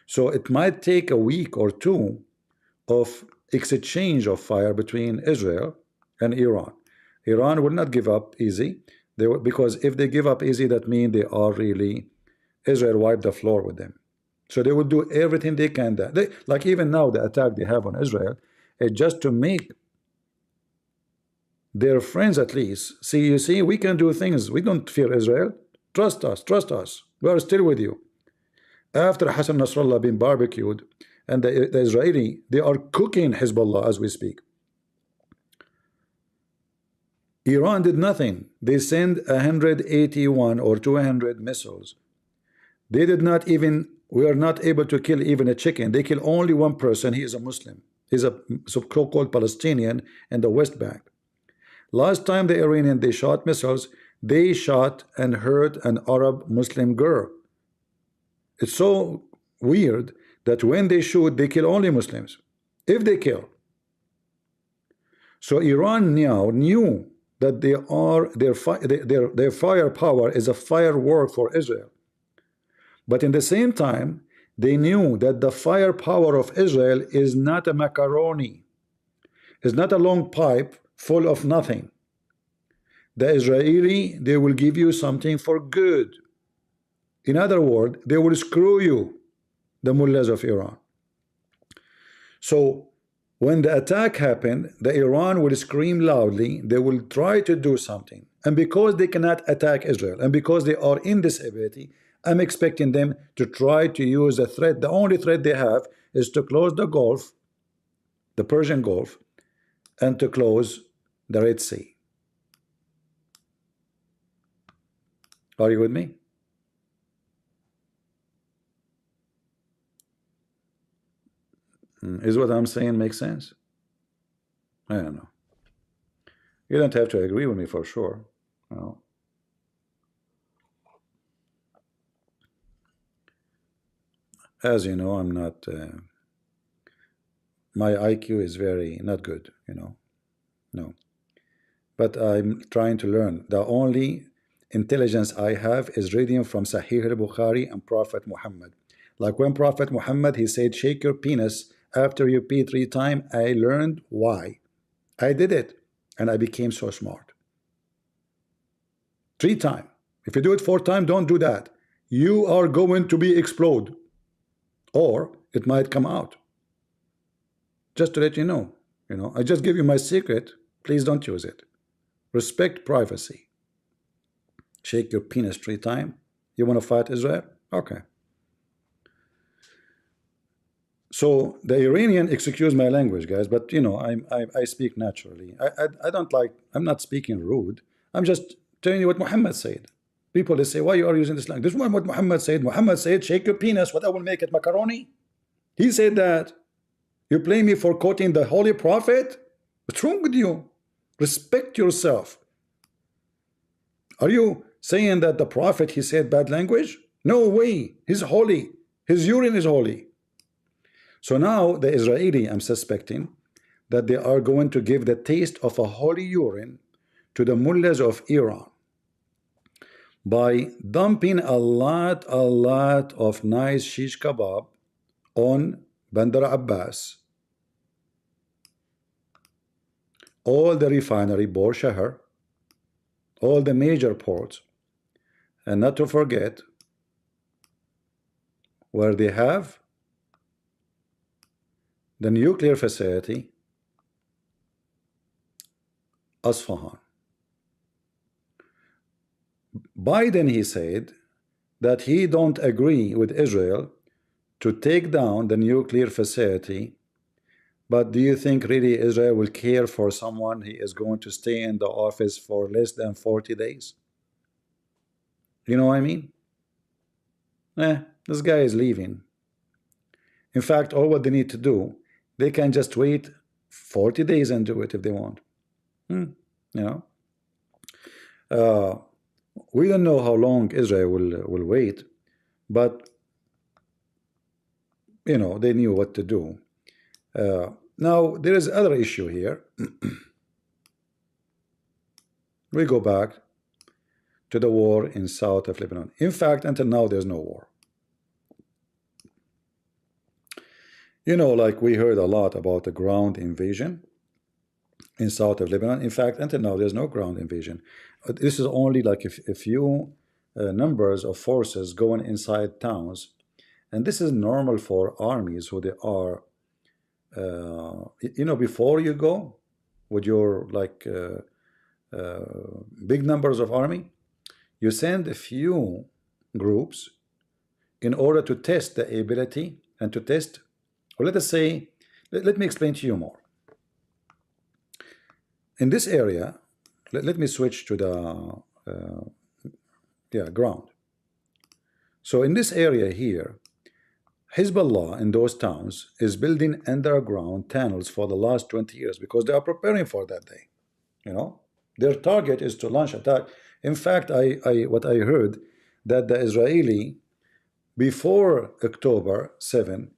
So it might take a week or two of exchange of fire between Israel and Iran. Iran will not give up easy. Because if they give up easy, that means they are really, Israel wiped the floor with them. So they will do everything they can. Like even now, the attack they have on Israel is just to make their friends at least see, you see, we can do things. We don't fear Israel. Trust us, trust us. We are still with you. After Hassan Nasrallah being barbecued, and the Israeli, they are cooking Hezbollah as we speak. Iran did nothing. They sent 181 or 200 missiles. They did not even, we are not able to kill even a chicken. They kill only one person. He is a Muslim. He's a so-called Palestinian in the West Bank. Last time the Iranian, they shot missiles, they shot and hurt an Arab Muslim girl. It's so weird that when they shoot, they kill only Muslims, if they kill. So Iran now knew that their firepower is a firework for Israel. But in the same time, they knew that the firepower of Israel is not a macaroni. It's not a long pipe full of nothing. The Israeli, they will give you something for good. In other words, they will screw you, the mullahs of Iran. So when the attack happened, the Iran will scream loudly. They will try to do something. And because they cannot attack Israel, and because they are in this ability, I'm expecting them to try to use a threat. The only threat they have is to close the Gulf, the Persian Gulf, and to close the Red Sea. Are you with me? Is what I'm saying make sense? I don't know. You don't have to agree with me for sure. No. As you know, I'm not. My IQ is very not good. You know, no. But I'm trying to learn. The only intelligence I have is reading from Sahih al-Bukhari and Prophet Muhammad. Like when Prophet Muhammad, he said, shake your penis after you pee 3 times. I learned why. I did it, and I became so smart. 3 times. If you do it 4 times, don't do that. You are going to be explode, or it might come out. Just to let you know. You know, I just give you my secret. Please don't use it. Respect privacy. Shake your penis 3 times. You want to fight Israel? Okay. So the Iranian, excuse my language, guys, but you know, I speak naturally. I don't like. I'm not speaking rude. I'm just telling you what Muhammad said. People, they say, why you are using this language? This is what Muhammad said. Muhammad said, shake your penis. What I will make it macaroni? He said that. You blame me for quoting the Holy Prophet? What's wrong with you? Respect yourself. Are you saying that the Prophet, he said bad language? No way. He's holy. His urine is holy. So now the Israeli, I'm suspecting that they are going to give the taste of a holy urine to the mullahs of Iran by dumping a lot of nice shish kebab on Bandar Abbas, all the refinery, Bor Shahar, all the major ports, and not to forget where they have the nuclear facility, Isfahan. Biden, he said that he don't agree with Israel to take down the nuclear facility, but do you think really Israel will care for someone he is going to stay in the office for less than 40 days? You know what I mean? This guy is leaving. In fact, all what they need to do, they can just wait 40 days and do it if they want. You know, we don't know how long Israel will wait, but you know, they knew what to do. Now there is other issue here. We go back to the war in south of Lebanon. In fact, until now there's no war. You know, like we heard a lot about the ground invasion in south of Lebanon. In fact, until now there's no ground invasion. This is only like a few numbers of forces going inside towns, and this is normal for armies who they are. You know, before you go with your like big numbers of army, you send a few groups in order to test the ability and to test, or let us say, let me explain to you more. In this area, let me switch to the ground. So in this area here, Hezbollah in those towns is building underground tunnels for the last 20 years because they are preparing for that day. You know, their target is to launch attack. In fact, what I heard that the Israeli before October 7,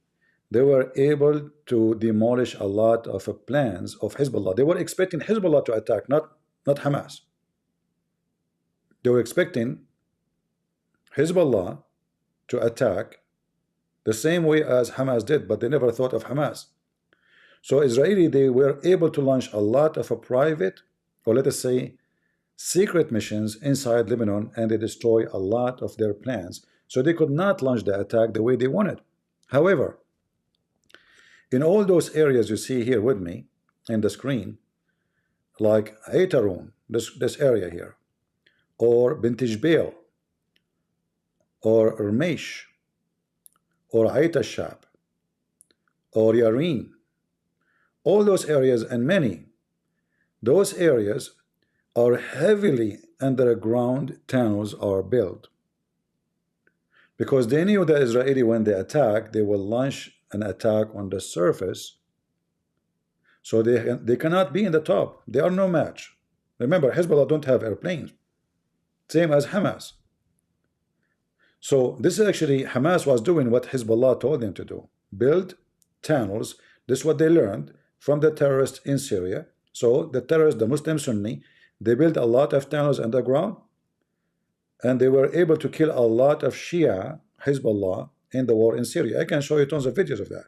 they were able to demolish a lot of plans of Hezbollah. They were expecting Hezbollah to attack, not Hamas. They were expecting Hezbollah to attack the same way as Hamas did, but they never thought of Hamas. So Israeli, they were able to launch a lot of a private, or let us say, secret missions inside Lebanon, and they destroy a lot of their plans. So they could not launch the attack the way they wanted. However, in all those areas you see here with me in the screen, like Aitarun, this area here, or Bintijbel, or Ramesh, or Aitashab, or Yarin, all those areas and many, those areas are heavily underground tunnels are built. Because they knew the Israeli, when they attack, they will launch an attack on the surface. So they cannot be in the top. They are no match. Remember, Hezbollah don't have airplanes. Same as Hamas. So this is actually, Hamas was doing what Hezbollah told them to do. Build tunnels. This is what they learned from the terrorists in Syria. So the terrorists, the Muslim Sunni, they built a lot of tunnels underground, and they were able to kill a lot of Shia Hezbollah in the war in Syria. I can show you tons of videos of that.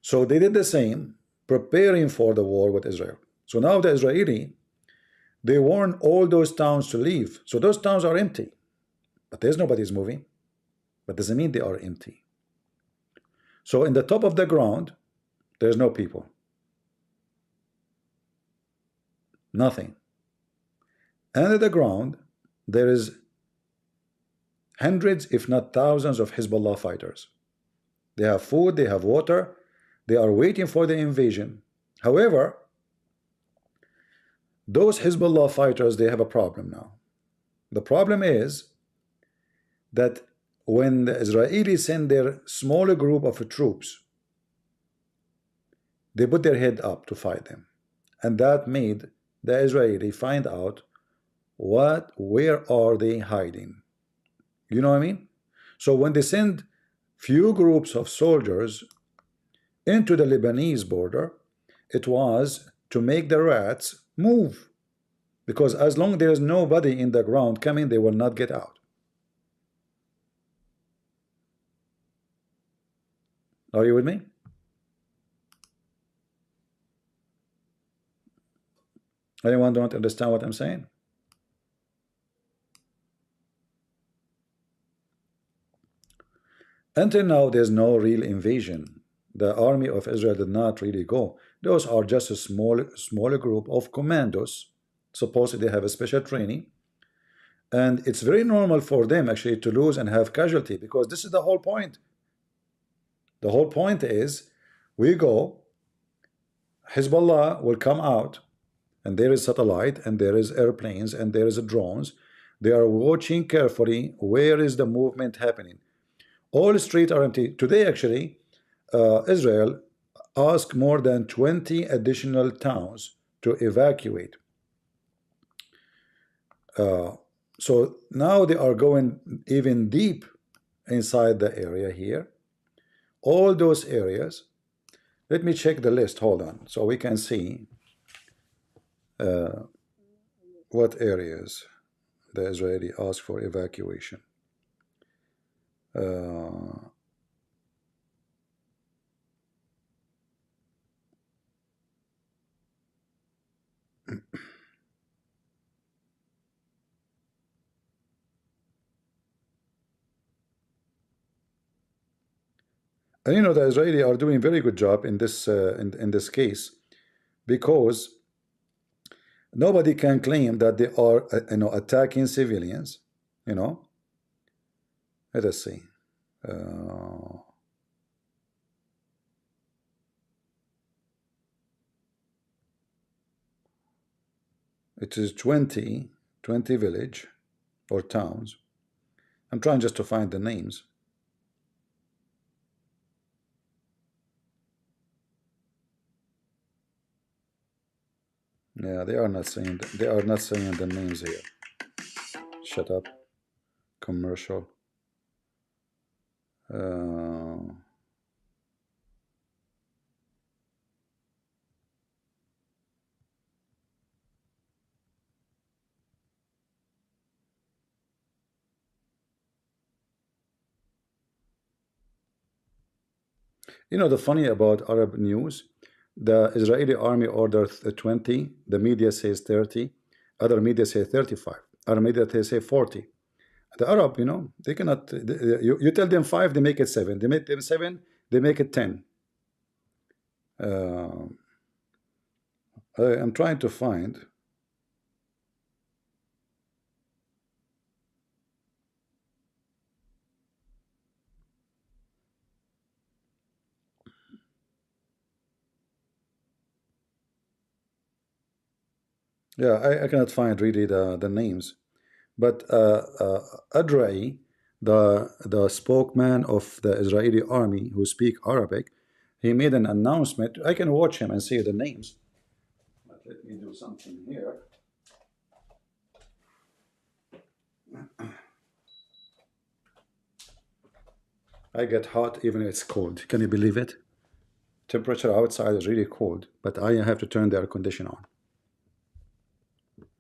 So they did the same, preparing for the war with Israel. So now the Israeli, they warn all those towns to leave. So those towns are empty, but there's nobody's moving. But doesn't mean they are empty. So in the top of the ground, there's no people. Nothing. Under the ground, there is hundreds, if not thousands, of Hezbollah fighters. They have food, they have water, they are waiting for the invasion. However, those Hezbollah fighters, they have a problem now. The problem is that when the Israelis send their smaller group of troops, they put their head up to fight them. And that made the Israeli find out where are they hiding. You know what I mean? So when they send few groups of soldiers into the Lebanese border, it was to make the rats move, because as long as there is nobody in the ground coming, they will not get out. Are you with me? Anyone don't understand what I'm saying? Until now, there's no real invasion. The army of Israel did not really go. Those are just a smaller group of commandos. Supposedly they have a special training. And it's very normal for them actually to lose and have casualty, because this is the whole point. The whole point is, we go, Hezbollah will come out, and there is satellite, and there is airplanes, and there is drones. They are watching carefully where is the movement happening. All streets are empty. Today, actually, Israel asked more than 20 additional towns to evacuate. So now they are going even deep inside the area here. All those areas. Let me check the list. Hold on, so we can see what areas the Israeli asked for evacuation. And you know, the Israeli are doing very good job in this in this case, because nobody can claim that they are attacking civilians. You know, let us see. It is 20 village or towns. I'm trying just to find the names. Yeah, they are not saying the names here. Shut up. Commercial. Uh, You know the funny about Arab news, the Israeli army ordered 20, the media says 30, other media say 35, other media they say 40. The Arab, they cannot. You tell them five, they make it seven. They make them seven, they make it 10. Uh, I'm trying to find. Yeah, I cannot find really the names. But Adrai, the spokesman of the Israeli army who speak Arabic, he made an announcement. I can watch him and see the names. But let me do something here. I get hot even if it's cold. Can you believe it? Temperature outside is really cold, but I have to turn the air conditioner on.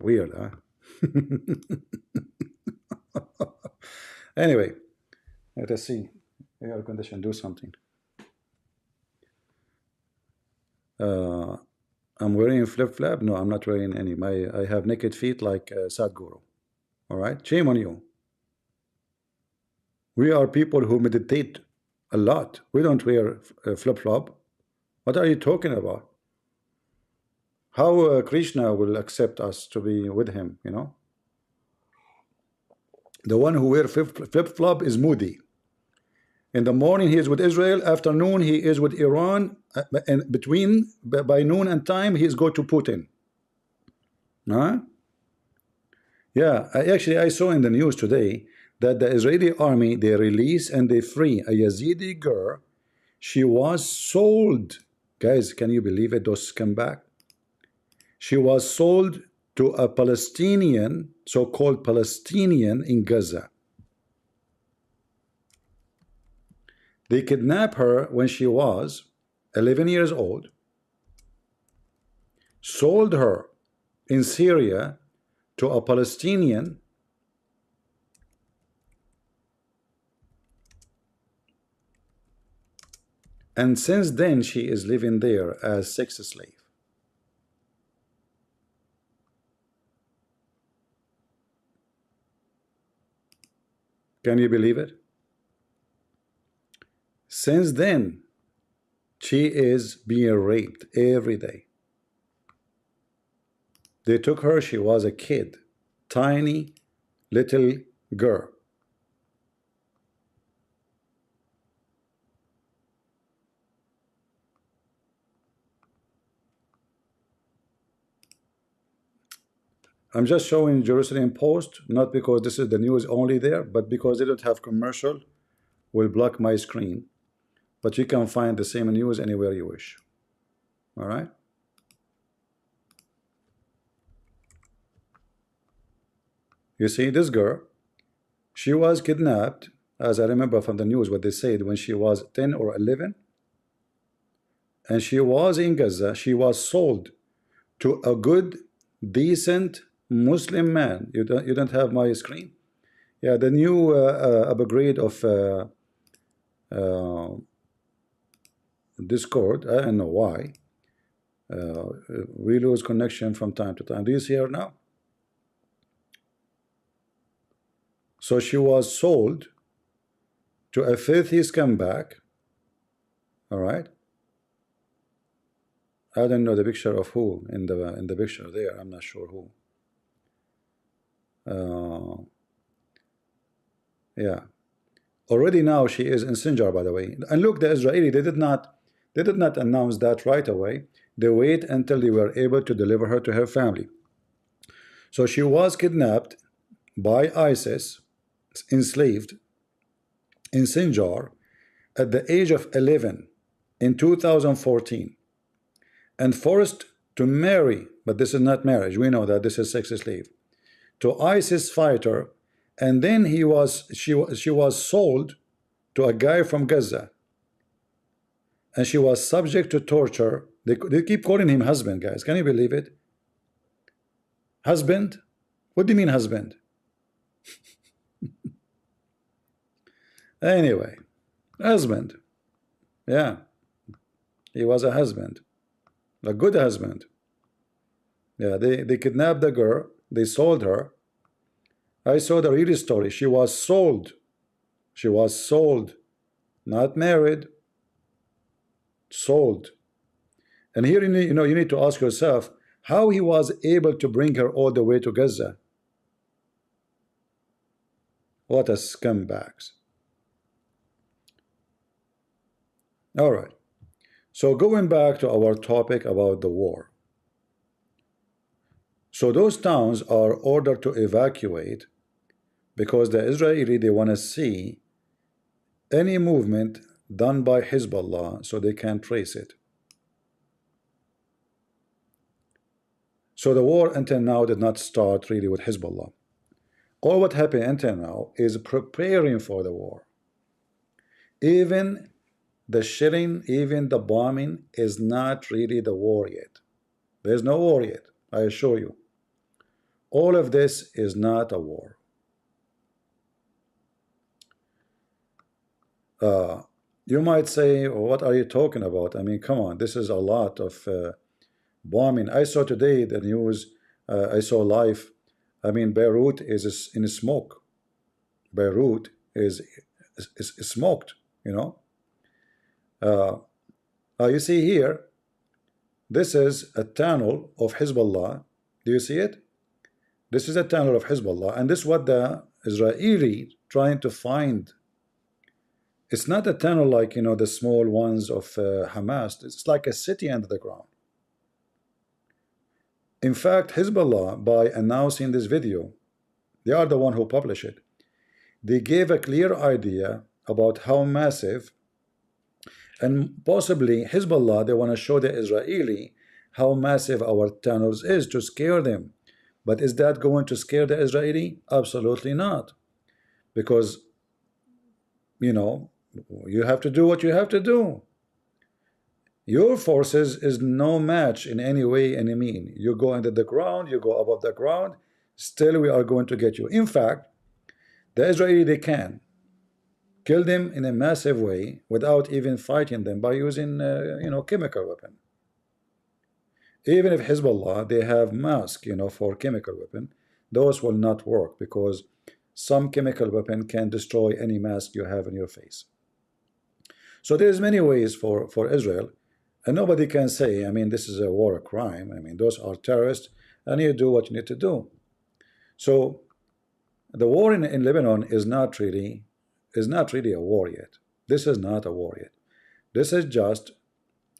Weird, huh? Anyway, let us see. Air condition, do something. I'm wearing flip flap. No, I'm not wearing any. I have naked feet like Sadhguru. All right, shame on you. We are people who meditate a lot. We don't wear flip flop. What are you talking about? How Krishna will accept us to be with him? The one who wear flip flop is Moody. In the morning he is with Israel. Afternoon he is with Iran. And between by noon and time he is go to Putin. Huh? Yeah, I saw in the news today that the Israeli army, they release and they free a Yazidi girl. She was sold. Guys, can you believe it? Those scumbag. She was sold to a Palestinian, so-called Palestinian in Gaza. They kidnapped her when she was 11 years old, sold her in Syria to a Palestinian, and since then she is living there as sex slave. Can you believe it? Since then, she is being raped every day. They took her, she was a kid, tiny little girl. I'm just showing Jerusalem Post, not because this is the news only there, but because they don't have commercial, will block my screen. But you can find the same news anywhere you wish. All right? You see, this girl, she was kidnapped, as I remember from the news what they said, when she was 10 or 11. And she was in Gaza. She was sold to a good, decent Muslim man. You don't have my screen? Yeah, the new upgrade of Discord. I don't know why. We lose connection from time to time. Do you see her now? So she was sold to a filthy scumbag. All right. I don't know the picture of who in the picture there. I'm not sure who. Yeah. Already now she is in Sinjar, by the way. And look, the Israeli, they did not announce that right away. They wait until they were able to deliver her to her family. So she was kidnapped by ISIS, enslaved in Sinjar at the age of 11 in 2014, and forced to marry, but this is not marriage, we know that this is sex slave, to ISIS fighter, and then she was sold to a guy from Gaza, and she was subject to torture. They keep calling him husband, guys. Can you believe it? Husband? What do you mean husband? Anyway, husband. Yeah, he was a husband, a good husband. Yeah, they kidnapped the girl, they sold her. I saw the real story. She was sold. She was sold, not married, sold. And here you need to ask yourself how he was able to bring her all the way to Gaza. What a scumbags. All right. So going back to our topic about the war. So those towns are ordered to evacuate because the Israeli, they want to see any movement done by Hezbollah so they can trace it. So the war until now did not start really with Hezbollah. All what happened until now is preparing for the war. Even the shelling, even the bombing is not really the war yet. There's no war yet, I assure you. All of this is not a war. You might say, well, what are you talking about? I mean, come on, this is a lot of bombing. I saw today the news, I saw live. I mean, Beirut is in smoke. Beirut is smoked, you know. You see here, this is a tunnel of Hezbollah. Do you see it? This is a tunnel of Hezbollah, and this is what the Israeli trying to find. It's not a tunnel like, you know, the small ones of Hamas. It's like a city under the ground. In fact, Hezbollah, by announcing this video, they are the one who published it. They gave a clear idea about how massive, and possibly Hezbollah, they want to show the Israeli how massive our tunnels is to scare them. But is that going to scare the Israeli? Absolutely not. Because, you know, you have to do what you have to do. Your forces is no match in any way, any mean. You go under the ground, you go above the ground, still we are going to get you. In fact, the Israeli, they can kill them in a massive way without even fighting them by using, you know, chemical weapon. Even if Hezbollah, they have mask, you know, for chemical weapon, those will not work because some chemical weapon can destroy any mask you have in your face. So there's many ways for Israel, and nobody can say, I mean, this is a war crime. I mean, those are terrorists, and you do what you need to do. So the war in Lebanon is not really a war yet. This is not a war yet. This is just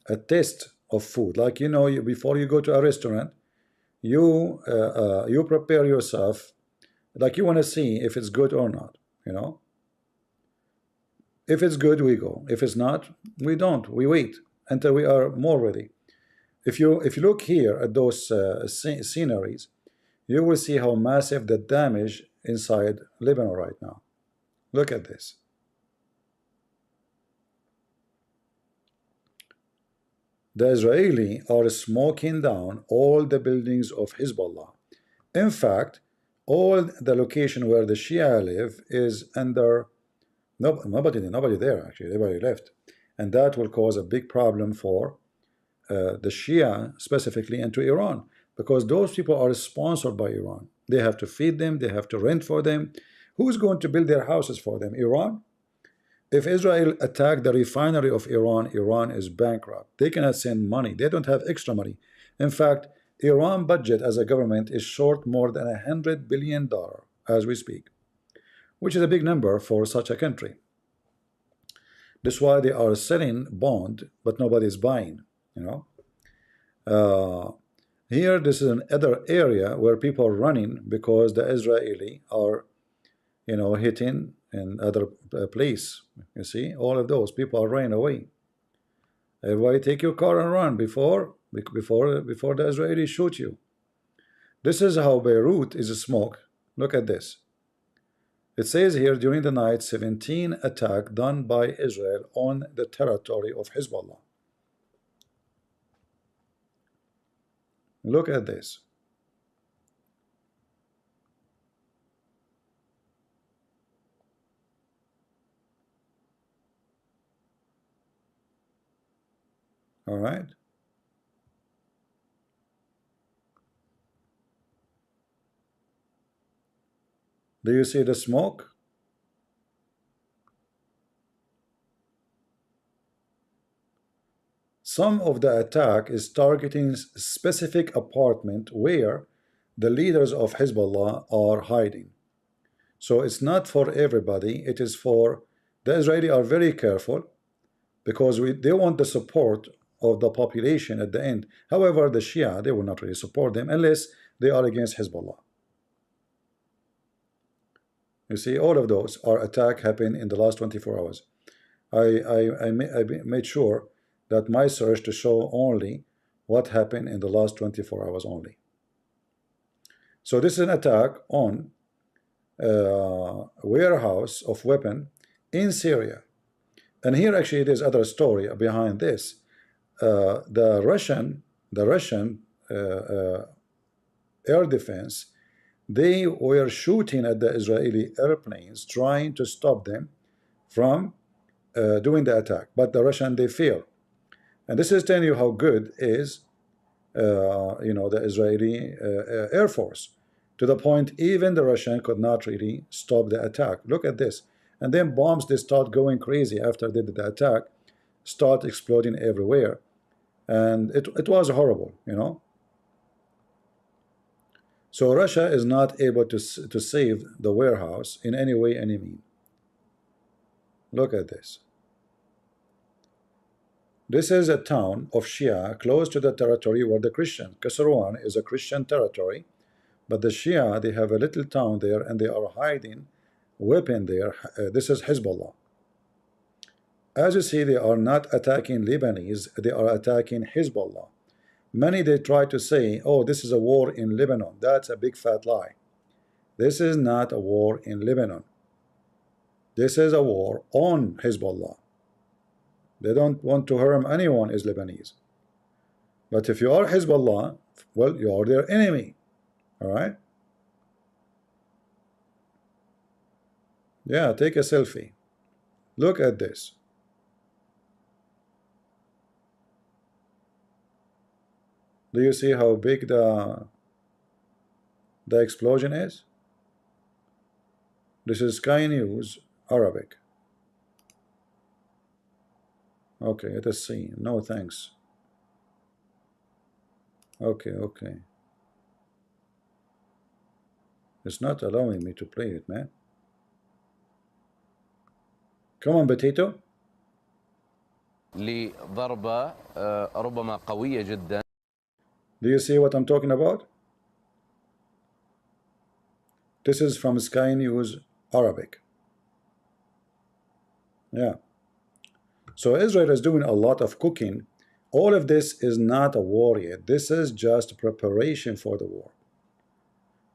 a test of food. Like, you know, before you go to a restaurant, you prepare yourself, like you want to see if it's good or not, you know. If it's good, we go. If it's not, we don't. We wait until we are more ready. If you look here at those sceneries, you will see how massive the damage inside Lebanon right now. Look at this. The Israeli are smoking down all the buildings of Hezbollah. In fact, all the location where the Shia live is under nobody there, actually. Everybody left, and that will cause a big problem for the Shia specifically, and to Iran, because those people are sponsored by Iran. They have to feed them, they have to rent for them. Who's going to build their houses for them? Iran? If Israel attacked the refinery of Iran, Iran is bankrupt. They cannot send money. They don't have extra money. In fact, Iran budget as a government is short more than $100 billion as we speak, which is a big number for such a country. That's why they are selling bond, but nobody is buying, you know. Here, this is another area where people are running because the Israeli are, you know, hitting in other place. You see, all of those people are running away. Everybody take your car and run before the Israelis shoot you. This is how Beirut is smoke. Look at this. It says here, during the night, 17 attack done by Israel on the territory of Hezbollah. Look at this. All right. Do you see the smoke? Some of the attack is targeting specific apartment where the leaders of Hezbollah are hiding. So it's not for everybody. It is for the Israeli are very careful because they want the support of the population at the end. However, the Shia, they will not really support them unless they are against Hezbollah. You see, all of those are attack happened in the last 24 hours. I made sure that my search to show only what happened in the last 24 hours only. So this is an attack on a warehouse of weapon in Syria. And here actually there's other story behind this. The Russian air defense, they were shooting at the Israeli airplanes trying to stop them from doing the attack, but the Russian, they failed. And this is telling you how good is the Israeli Air Force, to the point even the Russian could not really stop the attack. Look at this. And then bombs, they start going crazy after they did the attack, start exploding everywhere. And it was horrible, you know. So Russia is not able to save the warehouse in any way, any mean. Look at this. This is a town of Shia close to the territory where the Christian, Kasserwan is a Christian territory, but the Shia, they have a little town there and they are hiding weapon there. This is Hezbollah. As you see, they are not attacking Lebanese, they are attacking Hezbollah. Many, they try to say, oh, this is a war in Lebanon. That's a big fat lie. This is not a war in Lebanon. This is a war on Hezbollah. They don't want to harm anyone is Lebanese. But if you are Hezbollah, well, you are their enemy. All right? Yeah, take a selfie. Look at this. Do you see how big the explosion is? This is Sky News Arabic. Okay, let us see. No thanks. Okay. It's not allowing me to play it, man. Come on, Potato. لضربة ربما قوية جدا. Do you see what I'm talking about? This is from Sky News Arabic. Yeah. So Israel is doing a lot of cooking. All of this is not a war yet. This is just preparation for the war.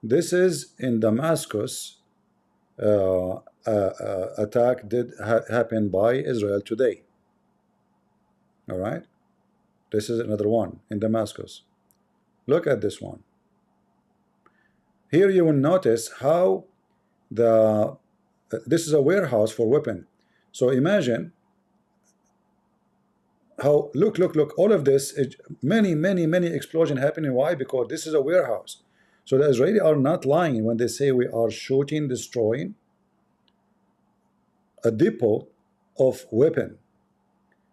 This is in Damascus. Attack did happen by Israel today. All right. This is another one in Damascus. Look at this one. Here you will notice how this is a warehouse for weapon. So imagine how look all of this is many explosion happening. Why? Because this is a warehouse. So the Israeli are not lying when they say we are shooting, destroying a depot of weapon.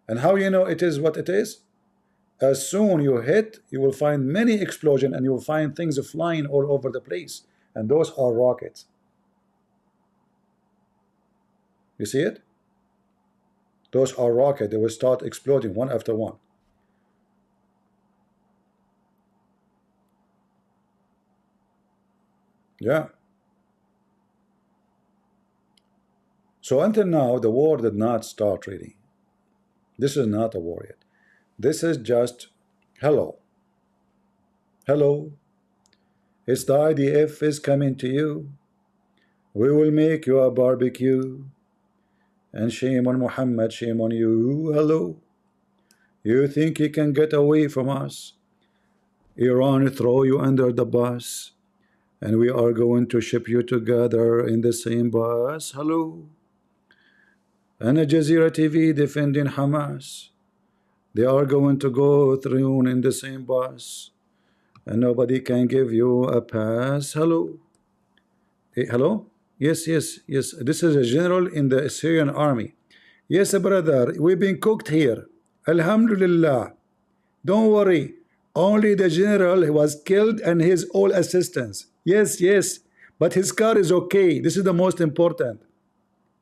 And how you know it is what it is? As soon you hit, you will find many explosions and you will find things flying all over the place, and those are rockets. You see it? Those are rockets. They will start exploding one after one. Yeah. So until now, the war did not start really. This is not a war yet. This is just hello. Hello. It's the IDF is coming to you. We will make you a barbecue. And shame on Mohammed, shame on you. Hello. You think you can get away from us? Iran throw you under the bus, and we are going to ship you together in the same bus. Hello. And Al Jazeera TV defending Hamas. They are going to go through in the same bus, and nobody can give you a pass. Hello. Hey, hello? Yes, yes, yes. This is a general in the Syrian army. Yes, brother, we've been cooked here. Alhamdulillah. Don't worry. Only the general was killed and his all assistants. Yes, yes. But his car is okay. This is the most important.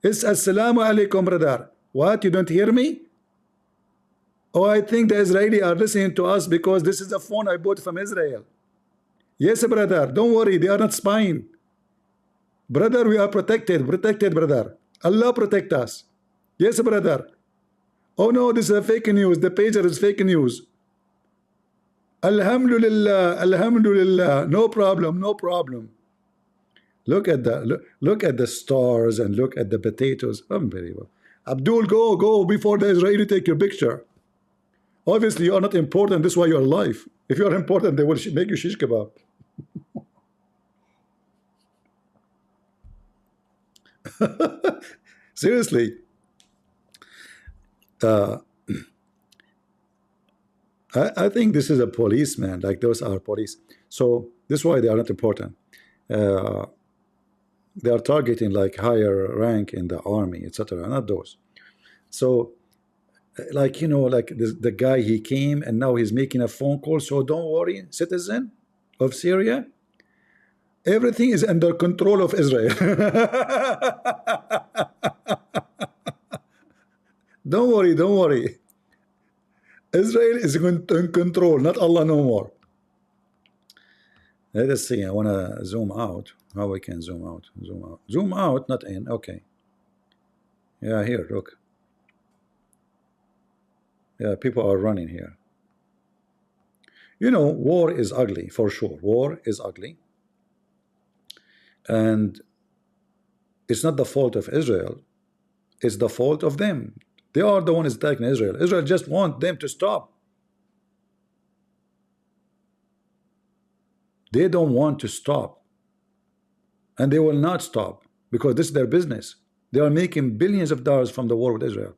It's assalamu alaikum, brother. What? You don't hear me? Oh, I think the Israeli are listening to us because this is a phone I bought from Israel. Yes, brother. Don't worry. They are not spying. Brother, we are protected. Protected, brother. Allah protect us. Yes, brother. Oh no, this is a fake news. The pager is fake news. Alhamdulillah, Alhamdulillah. No problem, no problem. Look at the stars and look at the potatoes. Unbelievable. Abdul, go before the Israeli take your picture. Obviously, you are not important. This is why you are alive. If you are important, they will make you shish kebab. Seriously. I think this is a policeman, like those are police. So this is why they are not important. They are targeting like higher rank in the army, etc. Not those. So, like, you know, like the guy, he came and now he's making a phone call. So don't worry, citizen of Syria, everything is under control of Israel. Don't worry, don't worry. Israel is in control, not Allah no more. Let us see. I want to zoom out. How we can zoom out? Zoom out, not in. Okay. Yeah, here, look. Yeah, people are running here. You know, war is ugly, for sure. War is ugly. And it's not the fault of Israel. It's the fault of them. They are the ones attacking Israel. Israel just want them to stop. They don't want to stop. And they will not stop because this is their business. They are making billions of dollars from the war with Israel.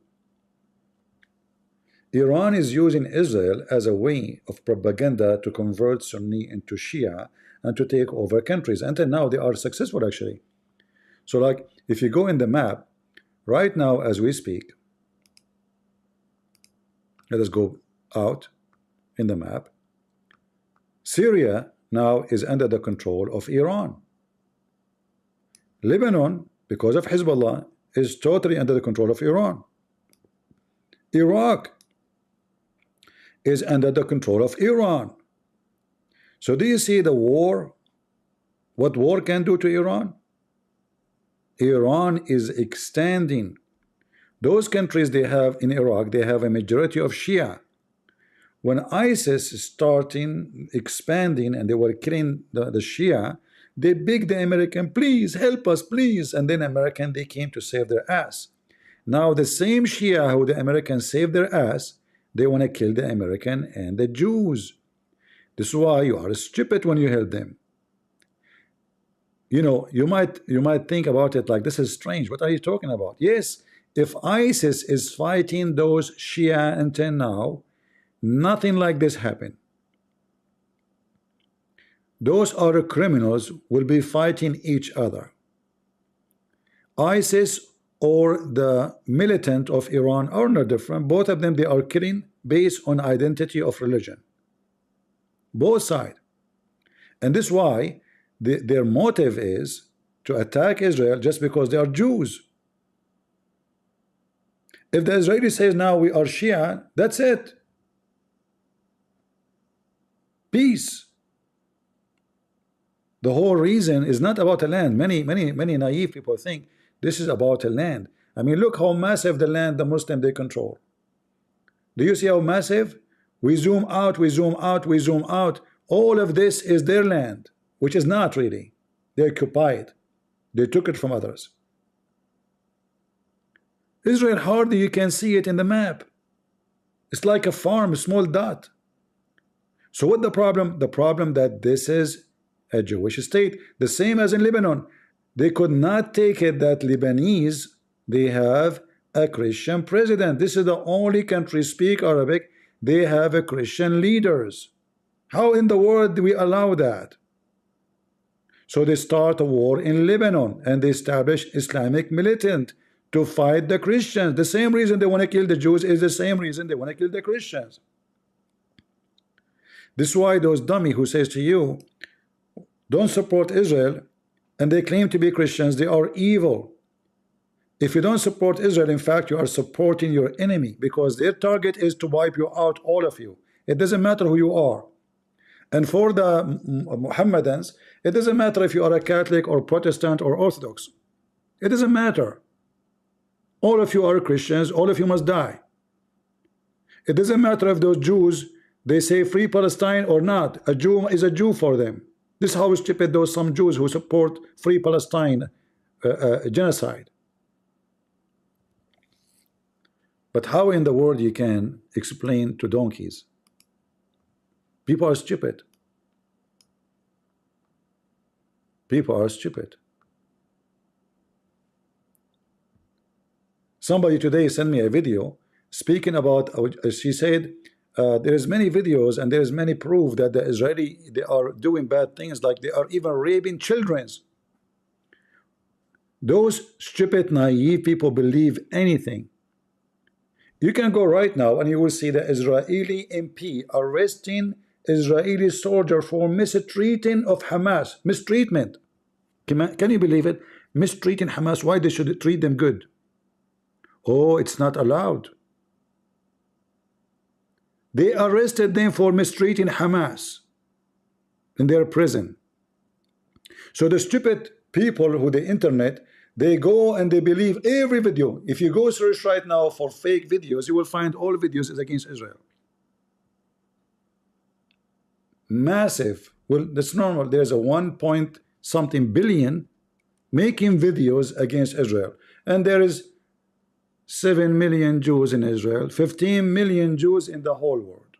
Iran is using Israel as a way of propaganda to convert Sunni into Shia and to take over countries. Until now, they are successful actually. So like, if you go in the map, right now as we speak, let us go out in the map. Syria now is under the control of Iran. Lebanon, because of Hezbollah, is totally under the control of Iran. Iraq is under the control of Iran. So do you see the war? What war can do to Iran? Iran is extending. Those countries they have in Iraq, they have a majority of Shia. When ISIS is starting expanding and they were killing the Shia, they begged the American, please help us, please. And then American, they came to save their ass. Now the same Shia who the Americans saved their ass, they want to kill the American and the Jews. This is why you are stupid when you help them. You know, you might think about it like, this is strange. What are you talking about? Yes, if ISIS is fighting those Shia until now, nothing like this happened. Those other criminals will be fighting each other. ISIS or the militant of Iran are no different. Both of them, they are killing based on identity of religion. Both sides. And this is why their motive is to attack Israel just because they are Jews. If the Israeli says now we are Shia, that's it. Peace. The whole reason is not about a land. Many naive people think this is about a land. I mean, look how massive the land the Muslim they control. Do you see how massive? We zoom out, we zoom out, we zoom out. All of this is their land, which is not really. They occupied. They took it from others. Israel, hardly you can see it in the map. It's like a farm, a small dot. So what the problem? The problem that this is a Jewish state, the same as in Lebanon. They could not take it that Lebanese, they have a Christian president. This is the only country speak Arabic. They have a Christian leaders. How in the world do we allow that? So they start a war in Lebanon and they establish Islamic militant to fight the Christians. The same reason they want to kill the Jews is the same reason they want to kill the Christians. This is why those dummy who says to you, don't support Israel, and they claim to be Christians, they are evil. If you don't support Israel, in fact, you are supporting your enemy, because their target is to wipe you out, all of you. It doesn't matter who you are. And for the Mohammedans, it doesn't matter if you are a Catholic or Protestant or Orthodox. It doesn't matter. All of you are Christians, all of you must die. It doesn't matter if those Jews, they say free Palestine or not. A Jew is a Jew for them. This is how stupid those some Jews who support free Palestine genocide. But how in the world you can explain to donkeys? People are stupid. People are stupid. Somebody today sent me a video speaking about, she said, there is many videos and there is many proof that the Israeli, they are doing bad things, like they are even raping children. Those stupid, naive people believe anything. You can go right now and you will see the Israeli MP arresting Israeli soldier for mistreating of Hamas. Mistreatment. Can you believe it? Mistreating Hamas. Why they should treat them good? Oh, it's not allowed. They arrested them for mistreating Hamas in their prison. So the stupid people who the internet, they go and they believe every video. If you go search right now for fake videos, you will find all videos is against Israel. Massive. Well, that's normal. There's a 1 point something billion making videos against Israel. And there is 7 million Jews in Israel, 15 million Jews in the whole world.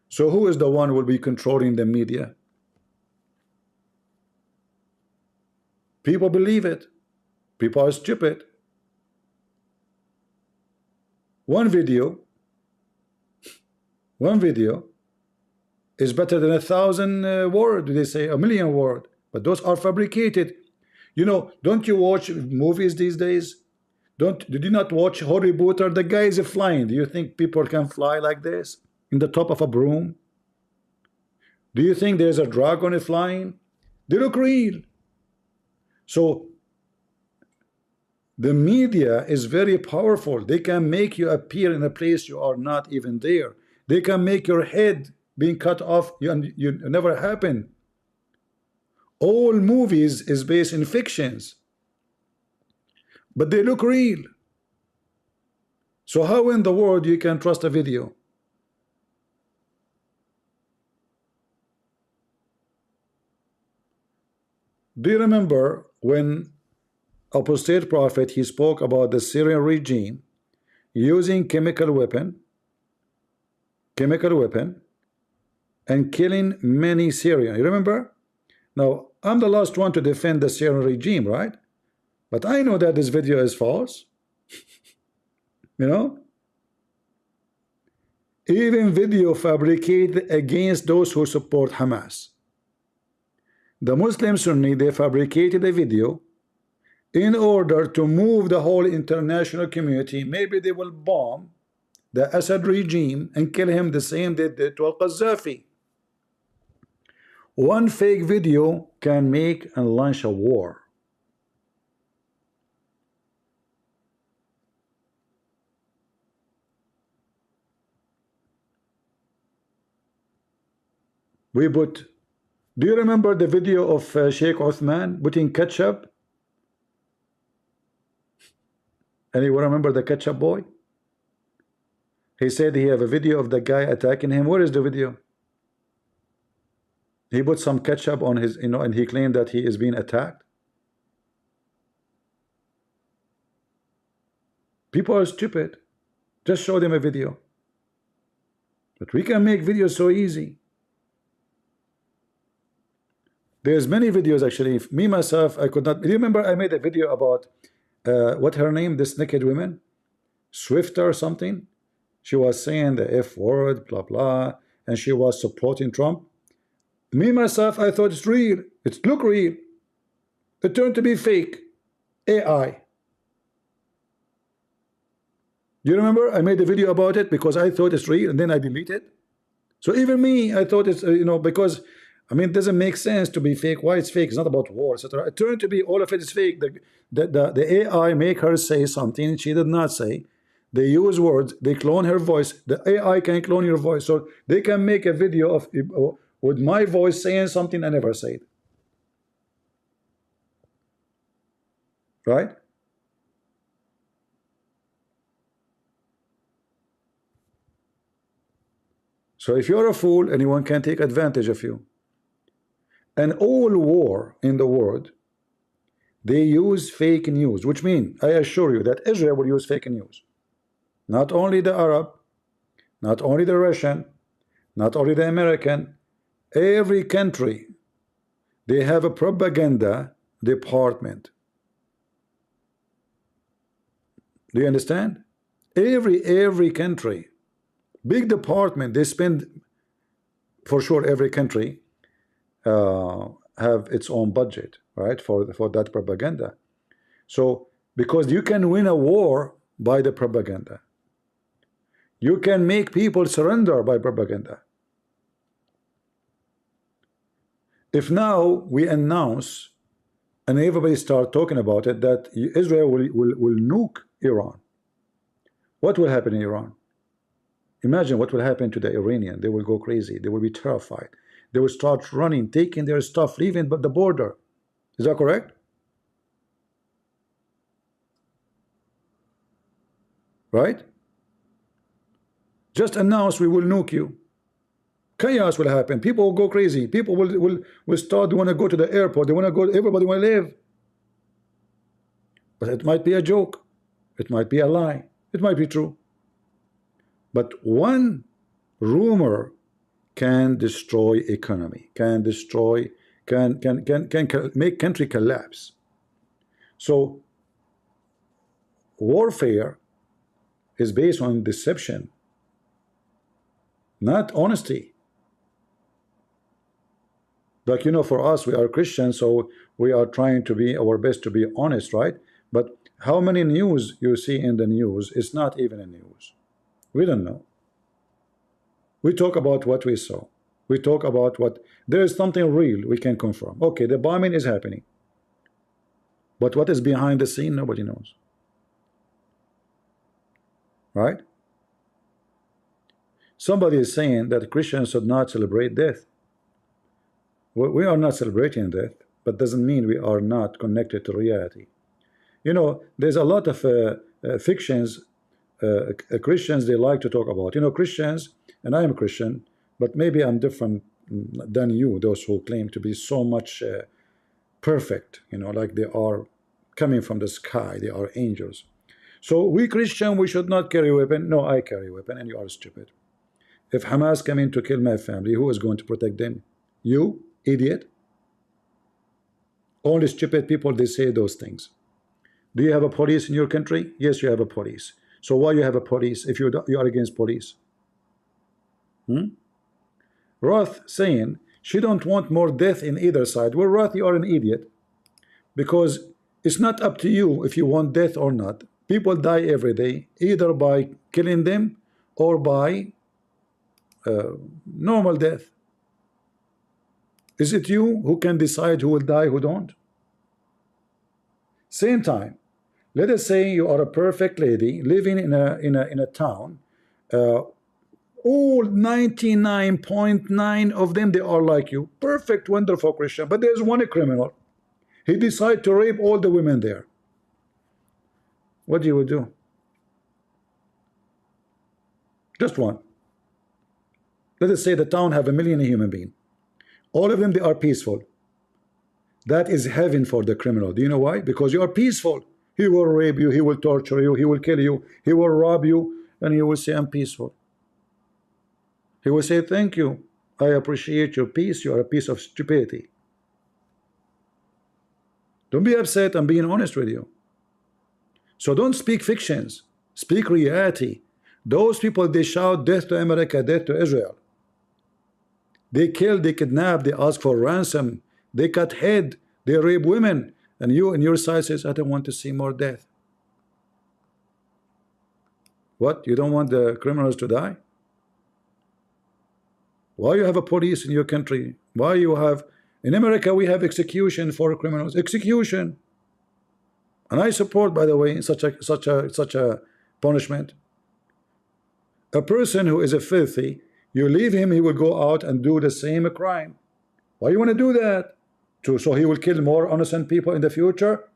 So who is the one who will be controlling the media? People believe it. People are stupid. One video is better than 1,000 words. They say 1,000,000 words, but those are fabricated. You know, don't you watch movies these days? Did you not watch Harry Potter? The guy is flying. Do you think people can fly like this in the top of a broom? Do you think there's a dragon flying? They look real. So the media is very powerful. They can make you appear in a place you are not even there. They can make your head being cut off. You never happen. All movies is based in fictions, but they look real. So how in the world you can trust a video? Do you remember when apostate prophet, he spoke about the Syrian regime using chemical weapon and killing many Syrians? You remember? Now, I'm the last one to defend the Syrian regime, right? But I know that this video is false. You know? Even video fabricated against those who support Hamas. The Muslim Sunni, they fabricated a video in order to move the whole international community. Maybe they will bomb the Assad regime and kill him the same they did to Al-Qaddafi. One fake video can make and launch a war. Do you remember the video of Sheikh Uthman putting ketchup? Anyone remember the ketchup boy? He said he have a video of the guy attacking him. Where is the video? He put some ketchup on his, and he claimed that he is being attacked. People are stupid. Just show them a video. But we can make videos so easy. There's many videos actually. Me myself, I could not. Do you remember I made a video about what her name? This naked woman, Swifter or something. She was saying the F word, blah blah, and she was supporting Trump. Me myself, I thought it's real. It looked real. It turned to be fake. AI. You remember I made a video about it because I thought it's real, and then I deleted. So even me, I thought it's because I mean it doesn't make sense to be fake. Why it's fake? It's not about war, etc. It turned to be all of it is fake. The AI make her say something she did not say. They use words. They clone her voice. The AI can clone your voice, so they can make a video of with my voice saying something I never said. Right? So if you're a fool, anyone can take advantage of you. And all war in the world, they use fake news, which means, I assure you that Israel will use fake news. Not only the Arab, not only the Russian, not only the American, every country, they have a propaganda department. Do you understand? Every country, big department, they spend, for sure every country have its own budget, right, for that propaganda. So because you can win a war by the propaganda, you can make people surrender by propaganda. If now we announce and everybody start talking about it that Israel will nuke Iran, what will happen in Iran? Imagine what will happen to the Iranian. They will go crazy. They will be terrified. They will start running, taking their stuff, leaving but the border. Is that correct? Right? Just announce we will nuke you. Chaos will happen. People will go crazy. People will start, they want to go to the airport. They want to go, everybody want to live. But it might be a joke. It might be a lie. It might be true. But one rumor can destroy economy, can destroy, can make country collapse. So warfare is based on deception, not honesty. Like, for us, we are Christians, so we are trying to be our best to be honest, right? But how many news you see in the news is not even a news. We don't know. We talk about what we saw. We talk about what there is something real we can confirm. Okay, the bombing is happening. But what is behind the scene, nobody knows. Right? Somebody is saying that Christians should not celebrate death. We are not celebrating death, but doesn't mean we are not connected to reality. There's a lot of fictions Christians they like to talk about. Christians, and I am Christian, but maybe I'm different than you, those who claim to be so much perfect, like they are coming from the sky, they are angels. So we Christian, we should not carry a weapon. No, I carry a weapon, and you are stupid. If Hamas come in to kill my family, who is going to protect them? You, idiot. Only stupid people, they say those things. Do you have a police in your country? Yes, you have a police. So why you have a police if you are against police? Roth saying she don't want more death in either side. Well, Roth, you are an idiot, because it's not up to you if you want death or not. People die every day, either by killing them or by normal death. Is it you who can decide who will die, who don't? Same time, let us say you are a perfect lady living in a town. All 99.9 of them, they are like you, perfect, wonderful Christian. But there's one criminal. He decided to rape all the women there. What do you do? Just one. Let us say the town have 1,000,000 human beings. All of them, they are peaceful. That is heaven for the criminal. Do you know why? Because you are peaceful. He will rape you, he will torture you, he will kill you, he will rob you, and you will say, I'm peaceful. He will say, thank you. I appreciate your peace. You are a piece of stupidity. Don't be upset. I'm being honest with you. So don't speak fictions. Speak reality. Those people, they shout death to America, death to Israel. They kill, they kidnap, they ask for ransom, they cut head, they rape women, and you in your side says, I don't want to see more death. What? You don't want the criminals to die? Why you have a police in your country? Why you have in America we have execution for criminals? Execution. And I support, by the way, such a punishment. A person who is a filthy, you leave him, he will go out and do the same crime. Why you want to do that? So he will kill more innocent people in the future?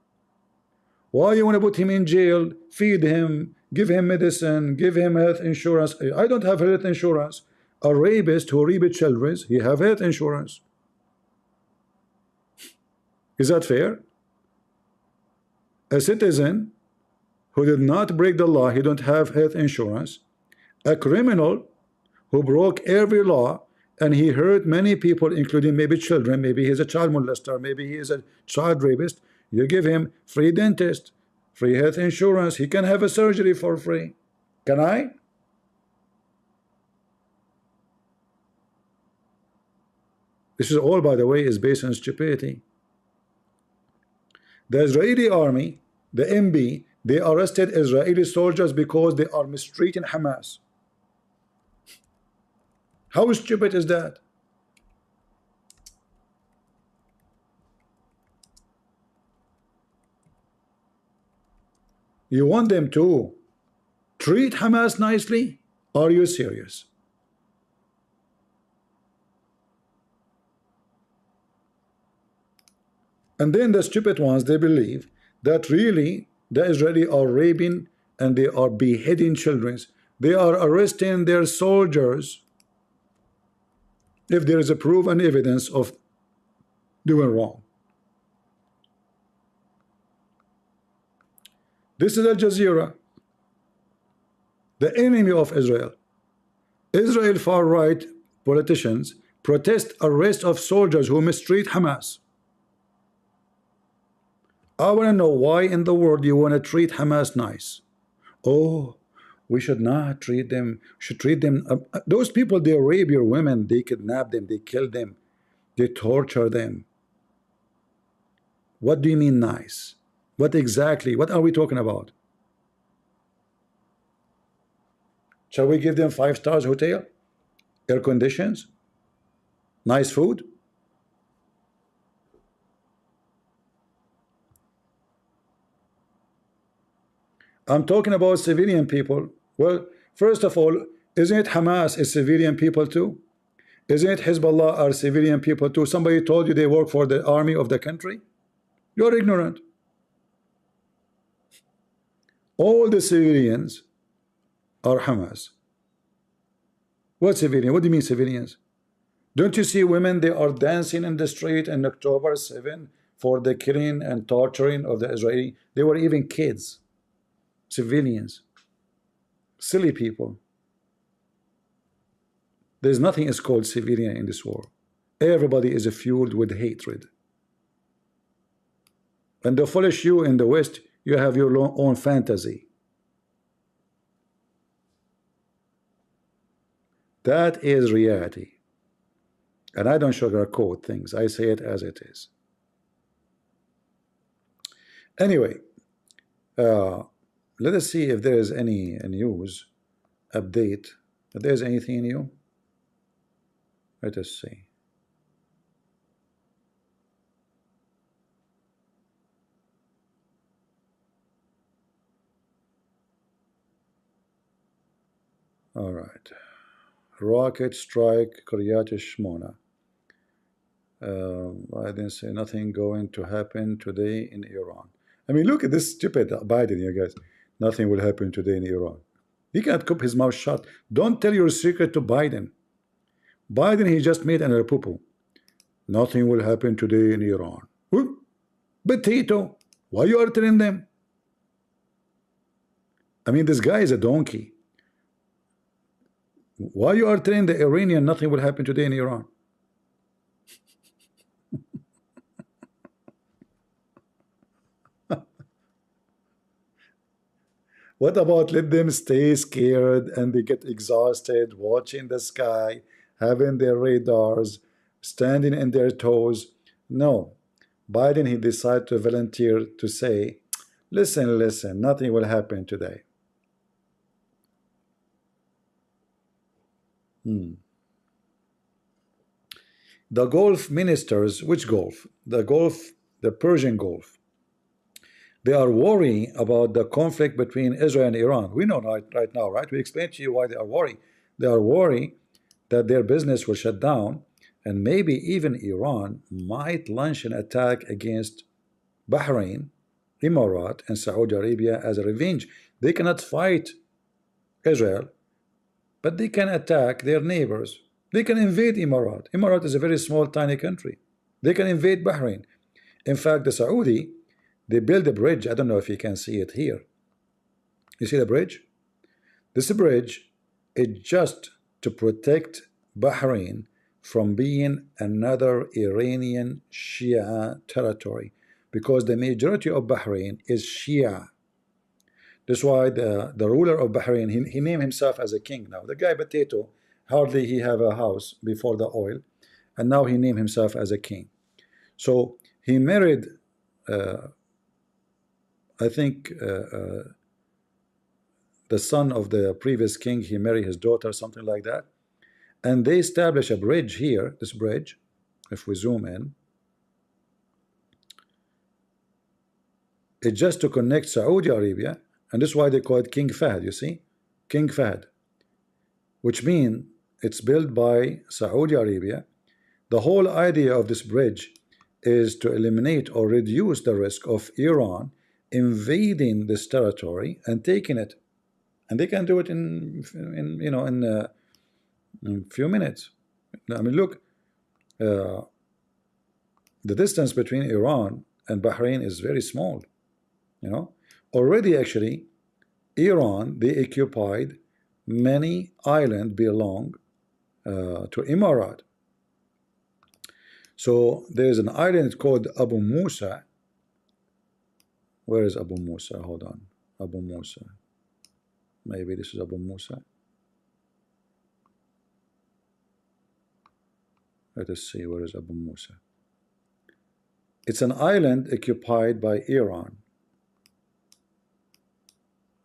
Why you want to put him in jail, feed him, give him medicine, give him health insurance? I don't have health insurance. A rapist who raped children, he have health insurance. Is that fair? A citizen who did not break the law, he don't have health insurance. A criminal who broke every law and he hurt many people, including maybe children, maybe he's a child molester, maybe he is a child rapist, you give him free dentist, free health insurance, he can have a surgery for free. Can I? This is all, by the way, is based on stupidity. The Israeli army, the MB, they arrested Israeli soldiers because they are mistreating Hamas. How stupid is that? You want them to treat Hamas nicely? Are you serious? And then the stupid ones, they believe that really the Israeli are raping and they are beheading children. They are arresting their soldiers if there is a proof and evidence of doing wrong. This is Al Jazeera, the enemy of Israel. Israel far-right politicians protest arrest of soldiers who mistreat Hamas. I want to know why in the world you want to treat Hamas nice. Oh, we should not treat them, should treat them. Those people, they rape your women, they kidnap them, they kill them, they torture them. What do you mean nice? What exactly? What are we talking about? Shall we give them 5-star hotel? Air conditions? Nice food? I'm talking about civilian people. Well, first of all, isn't it Hamas is civilian people too? Isn't it Hezbollah are civilian people too? Somebody told you they work for the army of the country? You're ignorant. All the civilians are Hamas. What civilian? What do you mean civilians? Don't you see women? They are dancing in the street on October 7 for the killing and torturing of the Israeli. They were even kids. Civilians, silly people. There's nothing is called civilian in this war. Everybody is fueled with hatred. And the foolish you in the West, you have your own fantasy. That is reality. And I don't sugarcoat things. I say it as it is. Anyway, let us see if there is any news update. If there is anything new, let us see. All right. Rocket strike Kiryat Shmona. I didn't say nothing going to happen today in Iran. I mean, look at this stupid Biden, you guys. Nothing will happen today in Iran. He can't keep his mouth shut. Don't tell your secret to Biden. Biden, he just made another poo-poo. Nothing will happen today in Iran. Whoop. Potato. Why you are telling them? I mean, this guy is a donkey. Why you are telling the Iranian nothing will happen today in Iran? What about let them stay scared and they get exhausted watching the sky, having their radars, standing in their toes? No. Biden, he decided to volunteer to say, listen, nothing will happen today. The Gulf ministers, which Gulf? The Persian Gulf. They are worried about the conflict between Israel and Iran. We know right now, right? We explained to you why they are worried. They are worried that their business will shut down, and maybe even Iran might launch an attack against Bahrain, Emirates, and Saudi Arabia as a revenge. They cannot fight Israel, but they can attack their neighbors. They can invade Emirates. Emirates is a very small, tiny country. They can invade Bahrain. In fact, the Saudi, they built a bridge. I don't know if you can see it here. You see the bridge? This bridge is just to protect Bahrain from being another Iranian Shia territory, because the majority of Bahrain is Shia. That's why the ruler of Bahrain, he named himself as a king now. The guy potato, hardly he have a house before the oil, and now he named himself as a king. So he married I think the son of the previous king, he married his daughter, something like that. And they established a bridge here, this bridge, if we zoom in, it's just to connect Saudi Arabia, and this is why they call it King Fahd, you see? King Fahd, which means it's built by Saudi Arabia. The whole idea of this bridge is to eliminate or reduce the risk of Iran invading this territory and taking it, and they can do it in a few minutes. I mean, look, the distance between Iran and Bahrain is very small. Already actually, Iran, they occupied many islands belong to Emirates. So there's an island called Abu Musa. Where is Abu Musa? Hold on. Abu Musa. Maybe this is Abu Musa. Let us see. Where is Abu Musa? It's an island occupied by Iran.